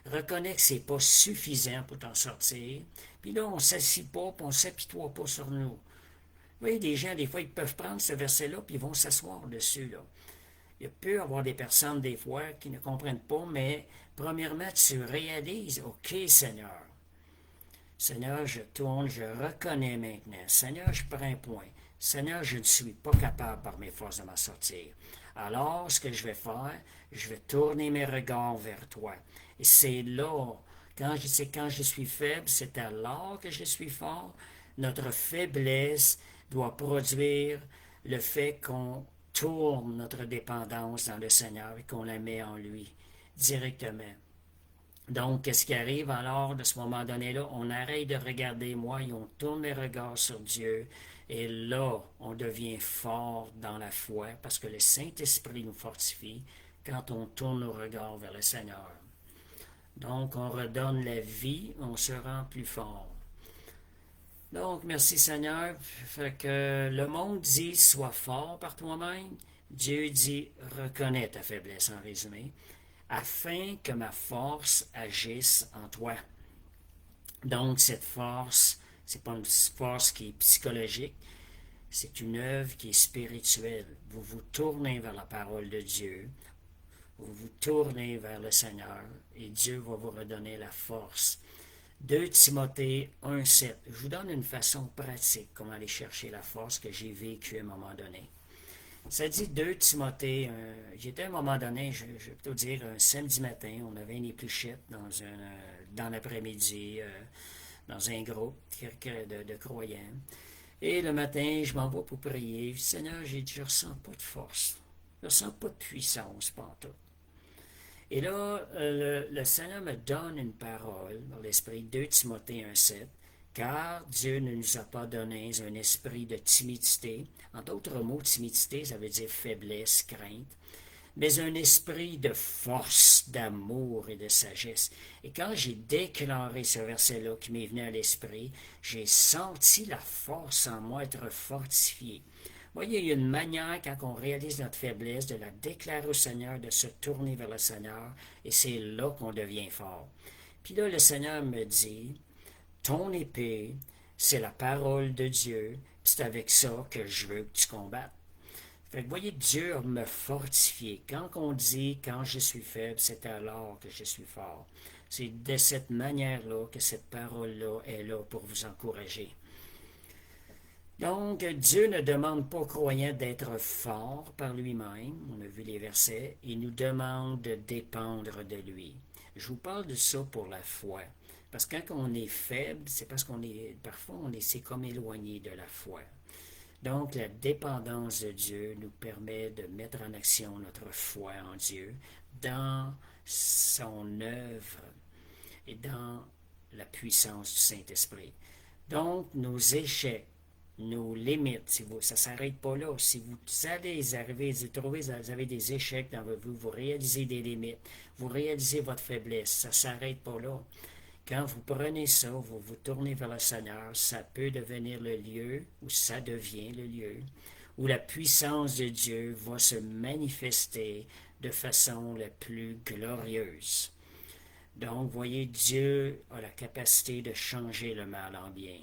Reconnaître que c'est pas suffisant pour t'en sortir. Puis là, on ne s'assit pas, puis on ne s'apitoie pas sur nous. Vous voyez, des gens, des fois, ils peuvent prendre ce verset-là, puis ils vont s'asseoir dessus, là. Il peut y avoir des personnes, des fois, qui ne comprennent pas, mais premièrement, tu réalises, OK, Seigneur. Seigneur, je tourne, je reconnais maintenant. Seigneur, je prends un point. Seigneur, je ne suis pas capable par mes forces de m'en sortir. Alors, ce que je vais faire, je vais tourner mes regards vers toi. Et c'est là, quand je suis faible, c'est alors que je suis fort. Notre faiblesse doit produire le fait qu'on tourne notre dépendance dans le Seigneur et qu'on la met en lui directement. Donc, qu'est-ce qui arrive alors de ce moment donné-là? On arrête de regarder moi et on tourne les regards sur Dieu. Et là, on devient fort dans la foi parce que le Saint-Esprit nous fortifie quand on tourne nos regards vers le Seigneur. Donc, on redonne la vie, on se rend plus fort. Donc, merci Seigneur. Fait que le monde dit sois fort par toi-même. Dieu dit reconnais ta faiblesse en résumé, afin que ma force agisse en toi. Donc, cette force, c'est pas une force qui est psychologique, c'est une œuvre qui est spirituelle. Vous vous tournez vers la parole de Dieu, vous vous tournez vers le Seigneur, et Dieu va vous redonner la force. 2 Timothée 1,7. Je vous donne une façon pratique comment aller chercher la force que j'ai vécue à un moment donné. Ça dit 2 Timothée, j'étais à un moment donné, je vais plutôt dire un samedi matin, on avait une épluchette dans l'après-midi, dans un groupe de croyants. Et le matin, je m'en vais pour prier. Seigneur, j'ai dit, je ne ressens pas de force. Je ne ressens pas de puissance, pantoute. Et là, le Seigneur me donne une parole dans l'esprit, 2 Timothée 1,7. Car Dieu ne nous a pas donné un esprit de timidité. En d'autres mots, timidité, ça veut dire faiblesse, crainte. Mais un esprit de force, d'amour et de sagesse. Et quand j'ai déclaré ce verset-là qui m'est venu à l'esprit, j'ai senti la force en moi être fortifié. Vous voyez, il y a une manière, quand on réalise notre faiblesse, de la déclarer au Seigneur, de se tourner vers le Seigneur, et c'est là qu'on devient fort. Puis là, le Seigneur me dit, ton épée, c'est la parole de Dieu, c'est avec ça que je veux que tu combattes. Fait que, vous voyez, Dieu me fortifié. Quand on dit, quand je suis faible, c'est alors que je suis fort. C'est de cette manière-là que cette parole-là est là pour vous encourager. Donc, Dieu ne demande pas aux croyants d'être forts par lui-même, on a vu les versets, il nous demande de dépendre de lui. Je vous parle de ça pour la foi. Parce que quand on est faible, c'est parce parfois, c'est comme éloigné de la foi. Donc, la dépendance de Dieu nous permet de mettre en action notre foi en Dieu dans son œuvre et dans la puissance du Saint-Esprit. Donc, nos échecs nos limites. Ça ne s'arrête pas là. Si vous allez arriver, vous avez des échecs dans votre vie, vous réalisez des limites, vous réalisez votre faiblesse, ça ne s'arrête pas là. Quand vous prenez ça, vous vous tournez vers le Seigneur, ça peut devenir le lieu, ou ça devient le lieu, où la puissance de Dieu va se manifester de façon la plus glorieuse. Donc, voyez, Dieu a la capacité de changer le mal en bien.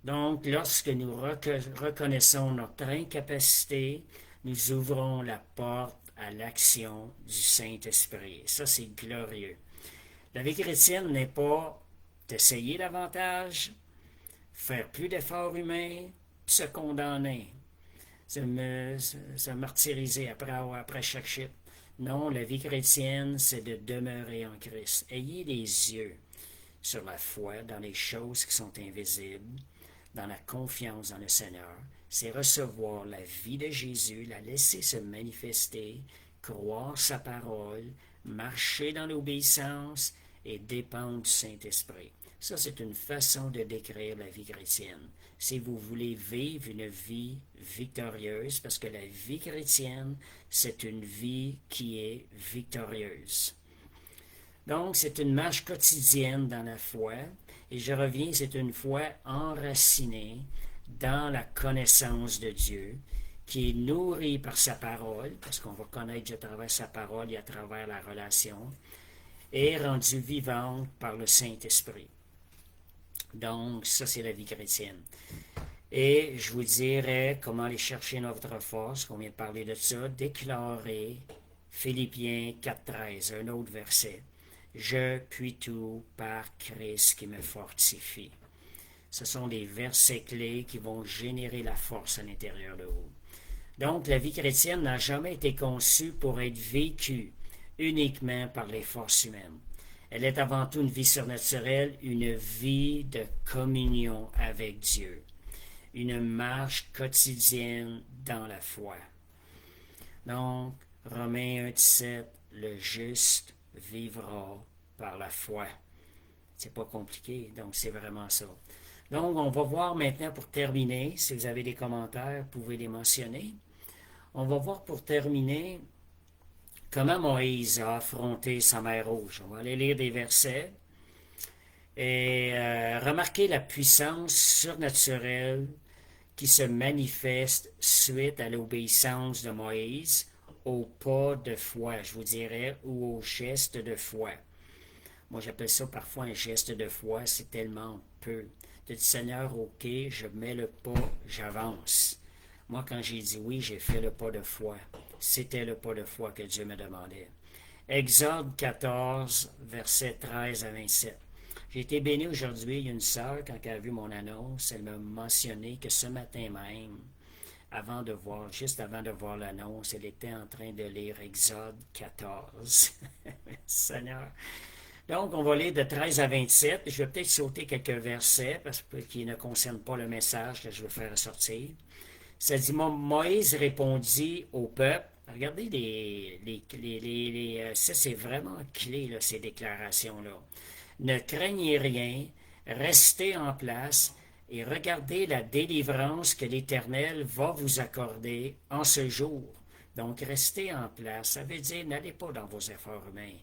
Donc, lorsque nous reconnaissons notre incapacité, nous ouvrons la porte à l'action du Saint-Esprit. Ça, c'est glorieux. La vie chrétienne n'est pas d'essayer davantage, faire plus d'efforts humains, se condamner, se martyriser après chaque chute. Non, la vie chrétienne, c'est de demeurer en Christ. Ayez les yeux sur la foi, dans les choses qui sont invisibles, dans la confiance dans le Seigneur. C'est recevoir la vie de Jésus, la laisser se manifester, croire sa parole, marcher dans l'obéissance et dépendre du Saint-Esprit. Ça, c'est une façon de décrire la vie chrétienne. Si vous voulez vivre une vie victorieuse, parce que la vie chrétienne, c'est une vie qui est victorieuse. Donc, c'est une marche quotidienne dans la foi, et je reviens, c'est une foi enracinée dans la connaissance de Dieu, qui est nourrie par sa parole, parce qu'on va connaître Dieu à travers sa parole et à travers la relation, et rendue vivante par le Saint-Esprit. Donc, ça, c'est la vie chrétienne. Et je vous dirais comment aller chercher notre force, qu'on vient de parler de ça, déclarer Philippiens 4,13, un autre verset. Je puis tout par Christ qui me fortifie. Ce sont des versets clés qui vont générer la force à l'intérieur de vous. Donc, la vie chrétienne n'a jamais été conçue pour être vécue uniquement par les forces humaines. Elle est avant tout une vie surnaturelle, une vie de communion avec Dieu, une marche quotidienne dans la foi. Donc, Romains 1,17, le juste vivra par la foi. C'est pas compliqué, donc c'est vraiment ça. Donc, on va voir maintenant pour terminer, si vous avez des commentaires, vous pouvez les mentionner. On va voir pour terminer comment Moïse a affronté sa mer Rouge. On va aller lire des versets et remarquer la puissance surnaturelle qui se manifeste suite à l'obéissance de Moïse au pas de foi, je vous dirais, ou au geste de foi. Moi, j'appelle ça parfois un geste de foi, c'est tellement peu. Tu dis, Seigneur, ok, je mets le pas, j'avance. Moi, quand j'ai dit oui, j'ai fait le pas de foi. C'était le pas de foi que Dieu me demandait. Exode 14, versets 13 à 27. J'ai été béni aujourd'hui. Il y a une sœur, quand elle a vu mon annonce, elle m'a mentionné que ce matin même, juste avant de voir l'annonce, elle était en train de lire Exode 14. Seigneur. Donc, on va lire de 13 à 27. Je vais peut-être sauter quelques versets parce qu'ils ne concernent pas le message que je veux faire sortir. Ça dit, Moïse répondit au peuple. Regardez ça, c'est vraiment clé, là, ces déclarations-là. Ne craignez rien, restez en place et regardez la délivrance que l'Éternel va vous accorder en ce jour. Donc, restez en place. Ça veut dire, n'allez pas dans vos efforts humains,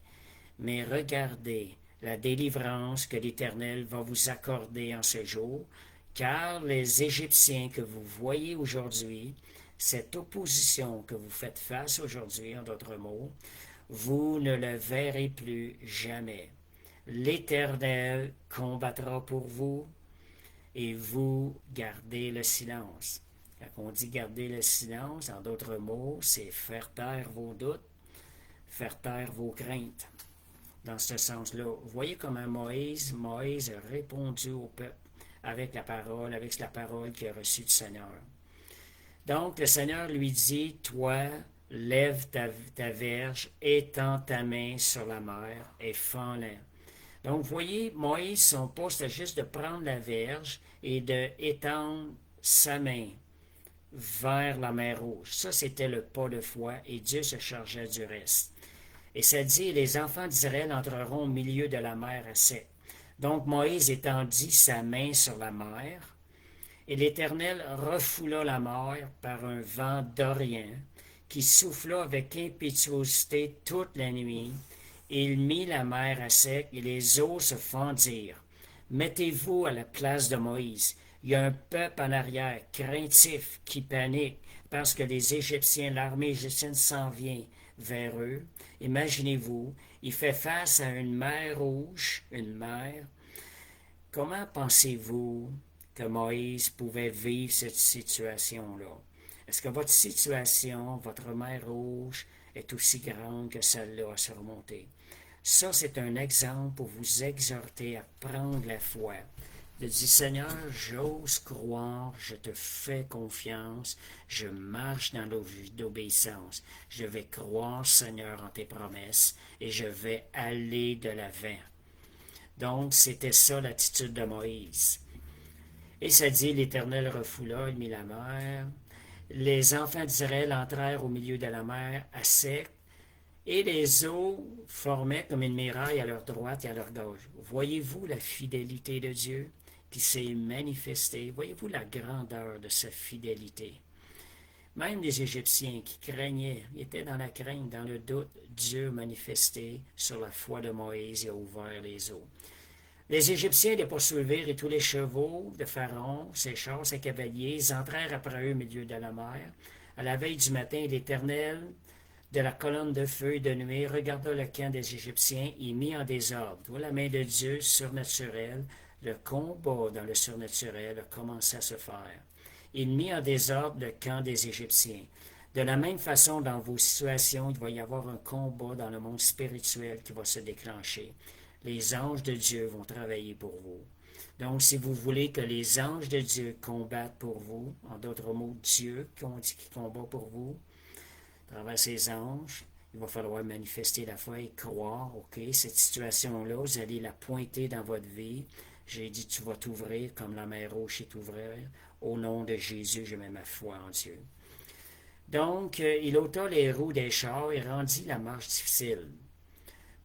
mais regardez la délivrance que l'Éternel va vous accorder en ce jour, car les Égyptiens que vous voyez aujourd'hui, cette opposition que vous faites face aujourd'hui, en d'autres mots, vous ne le verrez plus jamais. L'Éternel combattra pour vous et vous gardez le silence. Quand on dit garder le silence, en d'autres mots, c'est faire taire vos doutes, faire taire vos craintes. Dans ce sens-là, vous voyez comment Moïse a répondu au peuple avec la parole qu'il a reçue du Seigneur. Donc, le Seigneur lui dit, toi, lève ta verge, étends ta main sur la mer et fends-la. Donc, vous voyez, Moïse, son poste, c'était juste de prendre la verge et d'étendre sa main vers la mer Rouge. Ça, c'était le pas de foi et Dieu se chargeait du reste. Et ça dit, les enfants d'Israël entreront au milieu de la mer à sec. Donc, Moïse étendit sa main sur la mer Et l'Éternel refoula la mer par un vent d'Orient, qui souffla avec impétuosité toute la nuit, et il mit la mer à sec, et les eaux se fendirent. Mettez-vous à la place de Moïse. Il y a un peuple en arrière, craintif, qui panique, parce que les Égyptiens, l'armée égyptienne s'en vient vers eux. Imaginez-vous, il fait face à une mer rouge, une mer. Comment pensez-vous que Moïse pouvait vivre cette situation-là? Est-ce que votre situation, votre mer rouge, est aussi grande que celle-là à surmonter? Ça, c'est un exemple pour vous exhorter à prendre la foi. De dire, Seigneur, j'ose croire, je te fais confiance, je marche dans l'obéissance. Je vais croire, Seigneur, en tes promesses et je vais aller de l'avant. Donc, c'était ça l'attitude de Moïse. Et ça dit, l'Éternel refoula, il mit la mer. Les enfants d'Israël entrèrent au milieu de la mer à sec, et les eaux formaient comme une muraille à leur droite et à leur gauche. Voyez-vous la fidélité de Dieu qui s'est manifestée? Voyez-vous la grandeur de sa fidélité? Même les Égyptiens qui craignaient, étaient dans la crainte, dans le doute, Dieu manifesté sur la foi de Moïse et a ouvert les eaux. Les Égyptiens les poursuivirent et tous les chevaux de Pharaon, ses chars, ses cavaliers, ils entrèrent après eux au milieu de la mer. À la veille du matin, l'Éternel, de la colonne de feu et de nuée, regarda le camp des Égyptiens et mit en désordre. Voilà la main de Dieu surnaturelle. Le combat dans le surnaturel a commencé à se faire. Il mit en désordre le camp des Égyptiens. De la même façon, dans vos situations, il va y avoir un combat dans le monde spirituel qui va se déclencher. Les anges de Dieu vont travailler pour vous. Donc, si vous voulez que les anges de Dieu combattent pour vous, en d'autres mots, Dieu qui combat pour vous, à travers ses anges, il va falloir manifester la foi et croire, OK, cette situation-là, vous allez la pointer dans votre vie. J'ai dit, tu vas t'ouvrir comme la mer rouge est ouverte. Au nom de Jésus, je mets ma foi en Dieu. Donc, il ôta les roues des chars et rendit la marche difficile.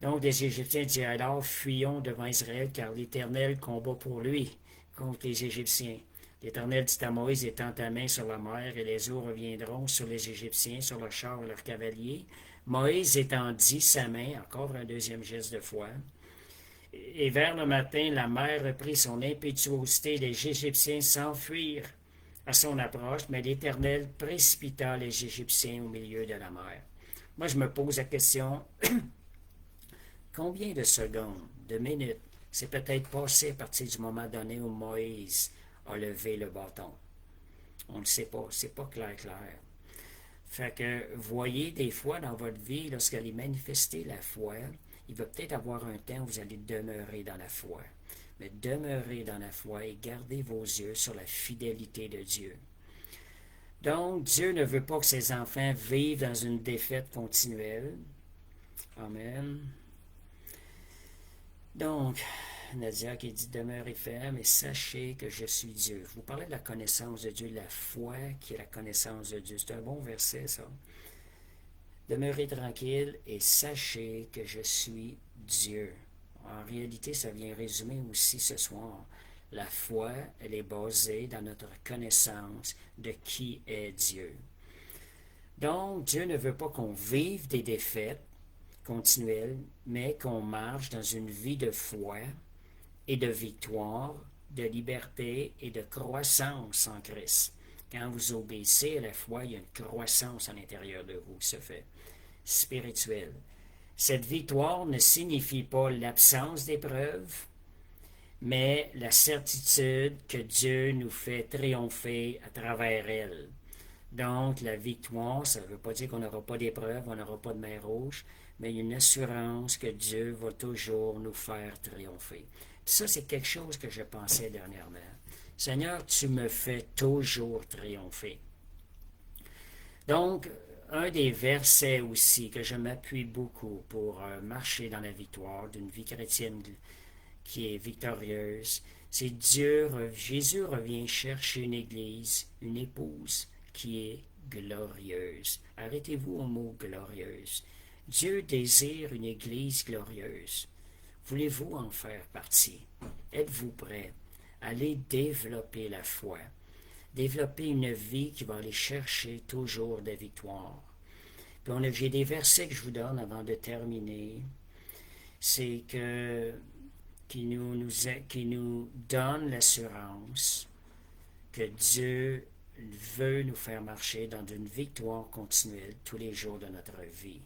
Donc, les Égyptiens dirent alors, fuyons devant Israël, car l'Éternel combat pour lui contre les Égyptiens. L'Éternel dit à Moïse, étends ta main sur la mer, et les eaux reviendront sur les Égyptiens, sur leurs chars et leurs cavaliers. Moïse étendit sa main, encore un deuxième geste de foi. Et vers le matin, la mer reprit son impétuosité, les Égyptiens s'enfuirent à son approche, mais l'Éternel précipita les Égyptiens au milieu de la mer. Moi, je me pose la question, combien de secondes, de minutes, c'est peut-être passé à partir du moment donné où Moïse a levé le bâton? On ne sait pas, c'est pas clair. Fait que, voyez, des fois dans votre vie, lorsqu'elle allez manifester la foi, il va peut-être avoir un temps où vous allez demeurer dans la foi. Mais demeurez dans la foi et gardez vos yeux sur la fidélité de Dieu. Donc, Dieu ne veut pas que ses enfants vivent dans une défaite continuelle. Amen. Donc, Nadia qui dit, demeurez ferme et sachez que je suis Dieu. Vous parlez de la connaissance de Dieu, la foi qui est la connaissance de Dieu. C'est un bon verset, ça. Demeurez tranquille et sachez que je suis Dieu. En réalité, ça vient résumer aussi ce soir. La foi, elle est basée dans notre connaissance de qui est Dieu. Donc, Dieu ne veut pas qu'on vive des défaites continuelles, mais qu'on marche dans une vie de foi et de victoire, de liberté et de croissance en Christ. Quand vous obéissez à la foi, il y a une croissance à l'intérieur de vous qui se fait, spirituelle. Cette victoire ne signifie pas l'absence d'épreuves, mais la certitude que Dieu nous fait triompher à travers elle. Donc, la victoire, ça ne veut pas dire qu'on n'aura pas d'épreuves, on n'aura pas de mer rouge, mais il y a une assurance que Dieu va toujours nous faire triompher. Puis ça, c'est quelque chose que je pensais dernièrement. Seigneur, tu me fais toujours triompher. Donc, un des versets aussi que je m'appuie beaucoup pour marcher dans la victoire d'une vie chrétienne qui est victorieuse, c'est Jésus revient chercher une église, une épouse qui est glorieuse. Arrêtez-vous au mot glorieuse. Dieu désire une église glorieuse. Voulez-vous en faire partie? Êtes-vous prêt? Allez développer la foi. développer une vie qui va aller chercher toujours des victoires. Puis j'ai des versets que je vous donne avant de terminer. C'est que qui nous donne l'assurance que Dieu veut nous faire marcher dans une victoire continuelle tous les jours de notre vie.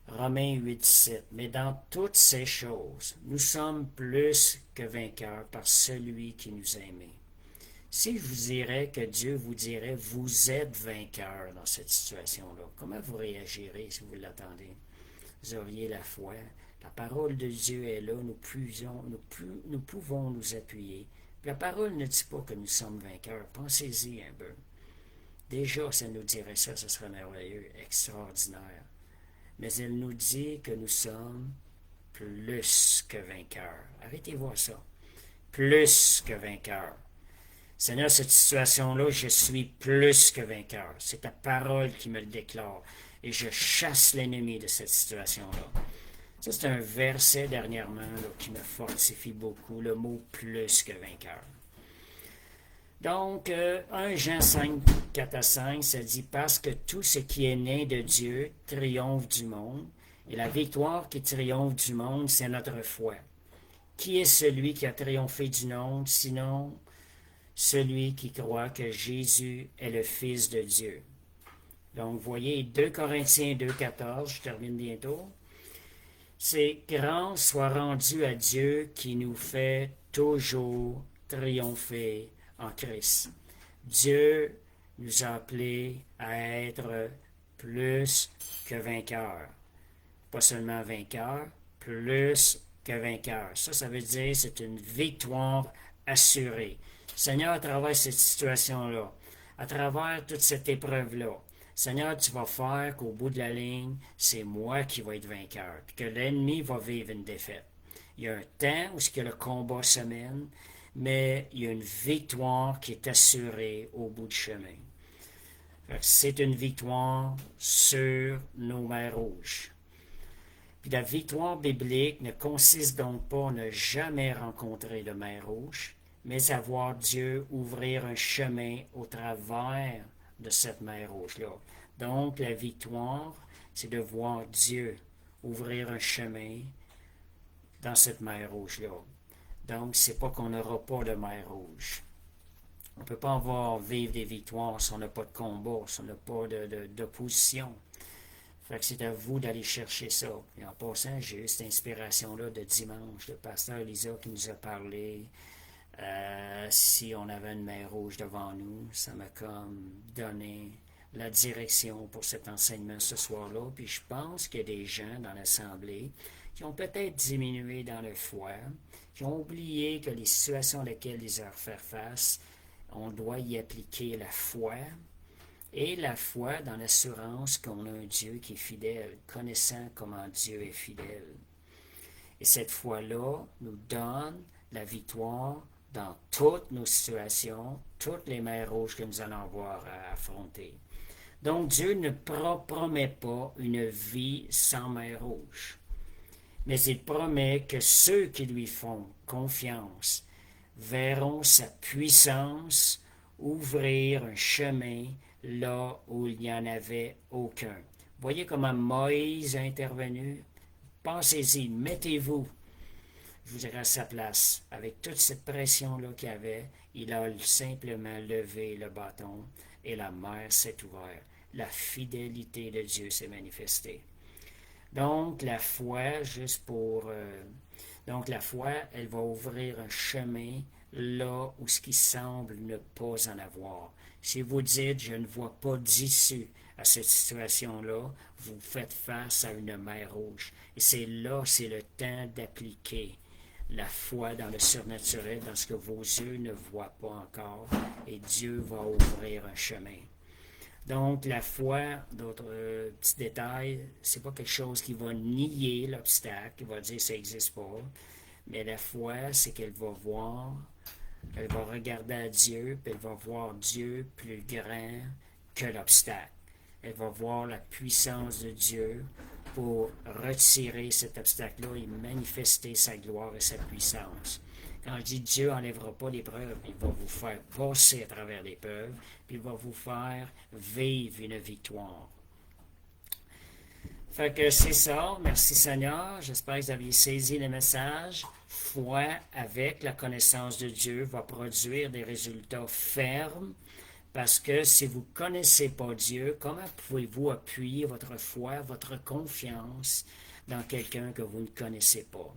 Romains 8:7. Mais dans toutes ces choses, nous sommes plus que vainqueurs par celui qui nous a aimés. Si je vous dirais que Dieu vous dirait, vous êtes vainqueur dans cette situation-là, comment vous réagirez si vous l'attendez? Vous auriez la foi. La parole de Dieu est là, nous pouvons nous appuyer. La parole ne dit pas que nous sommes vainqueurs. Pensez-y un peu. Déjà, ça nous dirait ça, ce serait merveilleux, extraordinaire. Mais elle nous dit que nous sommes plus que vainqueurs. Arrêtez voir ça. Plus que vainqueurs. Seigneur, cette situation-là, je suis plus que vainqueur. C'est ta parole qui me le déclare. Et je chasse l'ennemi de cette situation-là. Ça, c'est un verset dernièrement là, qui me fortifie beaucoup, le mot plus que vainqueur. Donc, 1 Jean 5, 4 à 5, ça dit « Parce que tout ce qui est né de Dieu triomphe du monde, et la victoire qui triomphe du monde, c'est notre foi. Qui est celui qui a triomphé du monde, sinon celui qui croit que Jésus est le Fils de Dieu. » Donc, vous voyez, 2 Corinthiens 2, 14, je termine bientôt. C'est « Grâce soit rendue à Dieu qui nous fait toujours triompher en Christ. » Dieu nous a appelés à être plus que vainqueurs. Pas seulement vainqueurs, plus que vainqueurs. Ça veut dire c'est une victoire assurée. Seigneur, à travers cette situation-là, à travers toute cette épreuve-là, Seigneur, tu vas faire qu'au bout de la ligne, c'est moi qui vais être vainqueur, puis que l'ennemi va vivre une défaite. Il y a un temps où le combat se mène, mais il y a une victoire qui est assurée au bout du chemin. C'est une victoire sur nos mers rouges. Puis la victoire biblique ne consiste donc pas à ne jamais rencontrer de mer rouge, mais à voir Dieu ouvrir un chemin au travers de cette mer rouge-là. Donc, la victoire, c'est de voir Dieu ouvrir un chemin dans cette mer rouge-là. Donc, c'est pas qu'on n'aura pas de mer rouge. On ne peut pas vivre des victoires si on n'a pas de combat, si on n'a pas d'opposition. Fait que c'est à vous d'aller chercher ça. Et en passant, j'ai eu cette inspiration-là de dimanche, le pasteur Lisa qui nous a parlé. Si on avait une mer rouge devant nous, ça m'a comme donné la direction pour cet enseignement ce soir-là. Puis je pense qu'il y a des gens dans l'Assemblée qui ont peut-être diminué dans le foi, qui ont oublié que les situations auxquelles ils ont à faire face, on doit y appliquer la foi, et la foi dans l'assurance qu'on a un Dieu qui est fidèle, connaissant comment Dieu est fidèle. Et cette foi-là nous donne la victoire dans toutes nos situations, toutes les mers rouges que nous allons avoir à affronter. Donc Dieu ne promet pas une vie sans mer rouge, mais il promet que ceux qui lui font confiance verront sa puissance ouvrir un chemin là où il n'y en avait aucun. Voyez comment Moïse a intervenu? Pensez-y, mettez-vous, je vous dirais, à sa place. Avec toute cette pression-là qu'il y avait, il a simplement levé le bâton et la mer s'est ouverte. La fidélité de Dieu s'est manifestée. Donc, la foi, donc la foi, elle va ouvrir un chemin là où ce qui semble ne pas en avoir. Si vous dites, je ne vois pas d'issue à cette situation-là, vous faites face à une mer rouge. Et c'est le temps d'appliquer la foi dans le surnaturel, dans ce que vos yeux ne voient pas encore, et Dieu va ouvrir un chemin. Donc, la foi, d'autres petits détails, c'est pas quelque chose qui va nier l'obstacle, qui va dire ça n'existe pas, mais la foi, c'est qu'elle va voir, elle va regarder à Dieu, puis elle va voir Dieu plus grand que l'obstacle. Elle va voir la puissance de Dieu pour retirer cet obstacle-là et manifester sa gloire et sa puissance. Quand je dis Dieu n'enlèvera pas l'épreuve, il va vous faire passer à travers l'épreuve, puis il va vous faire vivre une victoire. Fait que c'est ça. Merci Seigneur. J'espère que vous aviez saisi le message. Foi avec la connaissance de Dieu va produire des résultats fermes. Parce que si vous ne connaissez pas Dieu, comment pouvez-vous appuyer votre foi, votre confiance dans quelqu'un que vous ne connaissez pas?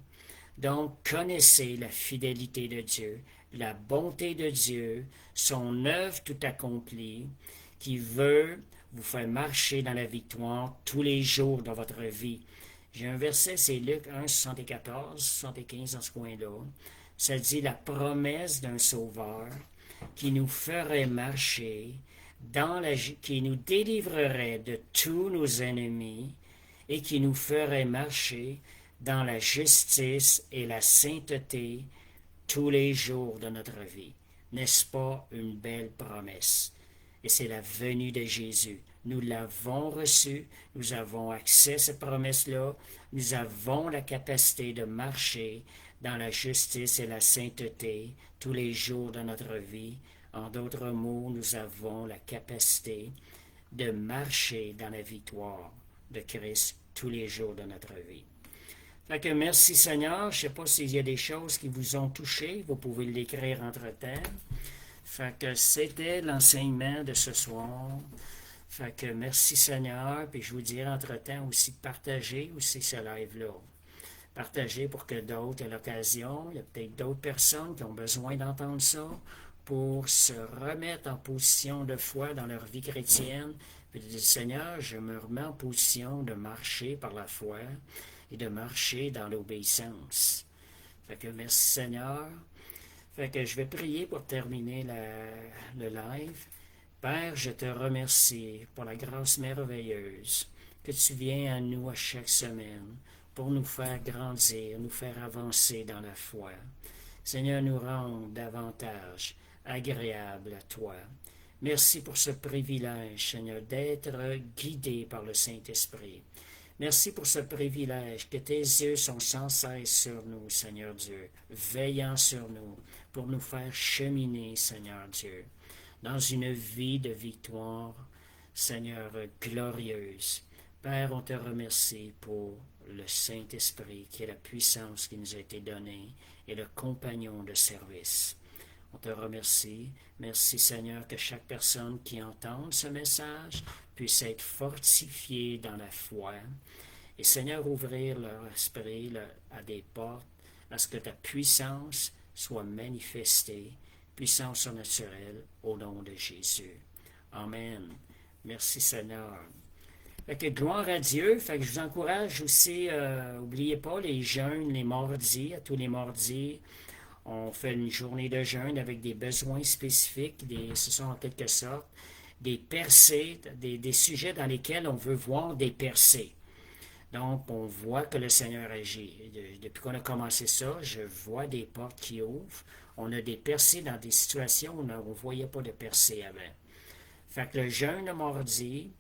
Donc, connaissez la fidélité de Dieu, la bonté de Dieu, son œuvre tout accomplie, qui veut vous faire marcher dans la victoire tous les jours de votre vie. J'ai un verset, c'est Luc 1, 74, 75 dans ce coin-là. Ça dit la promesse d'un sauveur qui nous ferait marcher qui nous délivrerait de tous nos ennemis et qui nous ferait marcher dans la justice et la sainteté tous les jours de notre vie. N'est-ce pas une belle promesse? Et c'est la venue de Jésus. Nous l'avons reçue, nous avons accès à cette promesse-là, nous avons la capacité de marcher dans la justice et la sainteté tous les jours de notre vie. En d'autres mots, nous avons la capacité de marcher dans la victoire de Christ tous les jours de notre vie. Fait que merci Seigneur. Je ne sais pas s'il y a des choses qui vous ont touché. Vous pouvez l'écrire entre-temps. Fait que c'était l'enseignement de ce soir. Fait que merci Seigneur. Puis je vous dirai entre-temps aussi de partager aussi ce live-là. Partager pour que d'autres aient l'occasion. Il y a peut-être d'autres personnes qui ont besoin d'entendre ça pour se remettre en position de foi dans leur vie chrétienne. Puis de dire, Seigneur, je me remets en position de marcher par la foi et de marcher dans l'obéissance. Fait que merci Seigneur. Fait que je vais prier pour terminer le live. Père, je te remercie pour la grâce merveilleuse que tu viens à nous à chaque semaine pour nous faire grandir, nous faire avancer dans la foi. Seigneur, nous rendre davantage agréable à toi. Merci pour ce privilège, Seigneur, d'être guidé par le Saint-Esprit. Merci pour ce privilège que tes yeux sont sans cesse sur nous, Seigneur Dieu, veillant sur nous pour nous faire cheminer, Seigneur Dieu, dans une vie de victoire, Seigneur, glorieuse. Père, on te remercie pour le Saint-Esprit qui est la puissance qui nous a été donnée et le compagnon de service. On te remercie. Merci Seigneur que chaque personne qui entende ce message puisse être fortifiée dans la foi. Et Seigneur, ouvrir leur esprit à des portes à ce que ta puissance soit manifestée, puissance surnaturelle au nom de Jésus. Amen. Merci Seigneur. Fait que gloire à Dieu. Fait que je vous encourage aussi, n'oubliez pas les jeûnes, les mardis, à tous les mardis. On fait une journée de jeûne avec des besoins spécifiques, ce sont en quelque sorte des percées, des sujets dans lesquels on veut voir des percées. Donc, on voit que le Seigneur agit. Depuis qu'on a commencé ça, je vois des portes qui ouvrent. On a des percées dans des situations où on ne voyait pas de percées avant. Fait que le jeûne le mardi,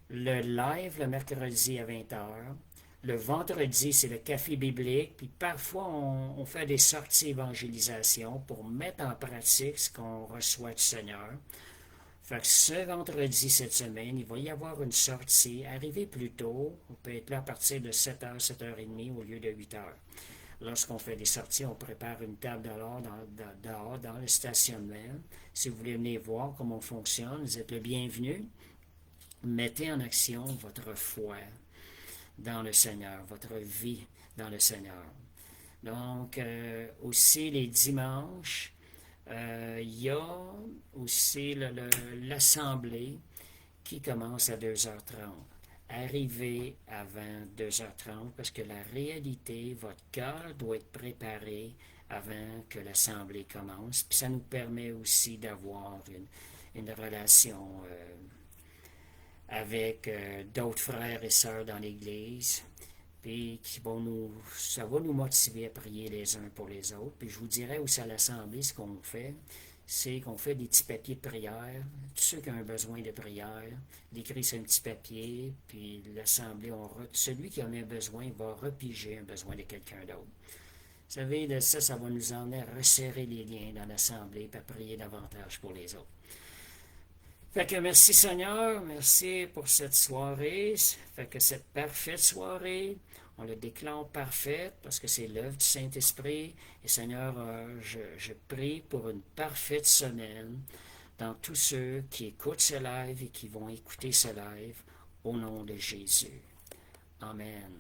le live le mercredi à 20h, le vendredi, c'est le café biblique, puis parfois on fait des sorties évangélisation pour mettre en pratique ce qu'on reçoit du Seigneur. Fait que ce vendredi, cette semaine, il va y avoir une sortie. Arrivez plus tôt, on peut être là à partir de 7h, 7h30 au lieu de 8h. Lorsqu'on fait des sorties, on prépare une table dehors dans le stationnement. Si vous voulez venir voir comment on fonctionne, vous êtes le bienvenu. Mettez en action votre foi dans le Seigneur, votre vie dans le Seigneur. Donc, aussi les dimanches, il y a aussi l'assemblée qui commence à 2h30. Arrivez avant 2h30 parce que la réalité, votre cœur doit être préparé avant que l'assemblée commence. Puis ça nous permet aussi d'avoir une relation avec d'autres frères et sœurs dans l'Église, puis ça va nous motiver à prier les uns pour les autres. Puis je vous dirais aussi à l'Assemblée, ce qu'on fait, c'est qu'on fait des petits papiers de prière. Tous ceux qui ont un besoin de prière, l'écrit sur un petit papier, puis l'Assemblée, celui qui en a un besoin va repiger un besoin de quelqu'un d'autre. savez, de ça, ça va nous emmener à resserrer les liens dans l'Assemblée et à prier davantage pour les autres. Fait que merci Seigneur, merci pour cette soirée. Fait que cette parfaite soirée, on le déclare parfaite parce que c'est l'œuvre du Saint-Esprit. Et Seigneur, je prie pour une parfaite semaine dans tous ceux qui écoutent ce live et qui vont écouter ce live au nom de Jésus. Amen.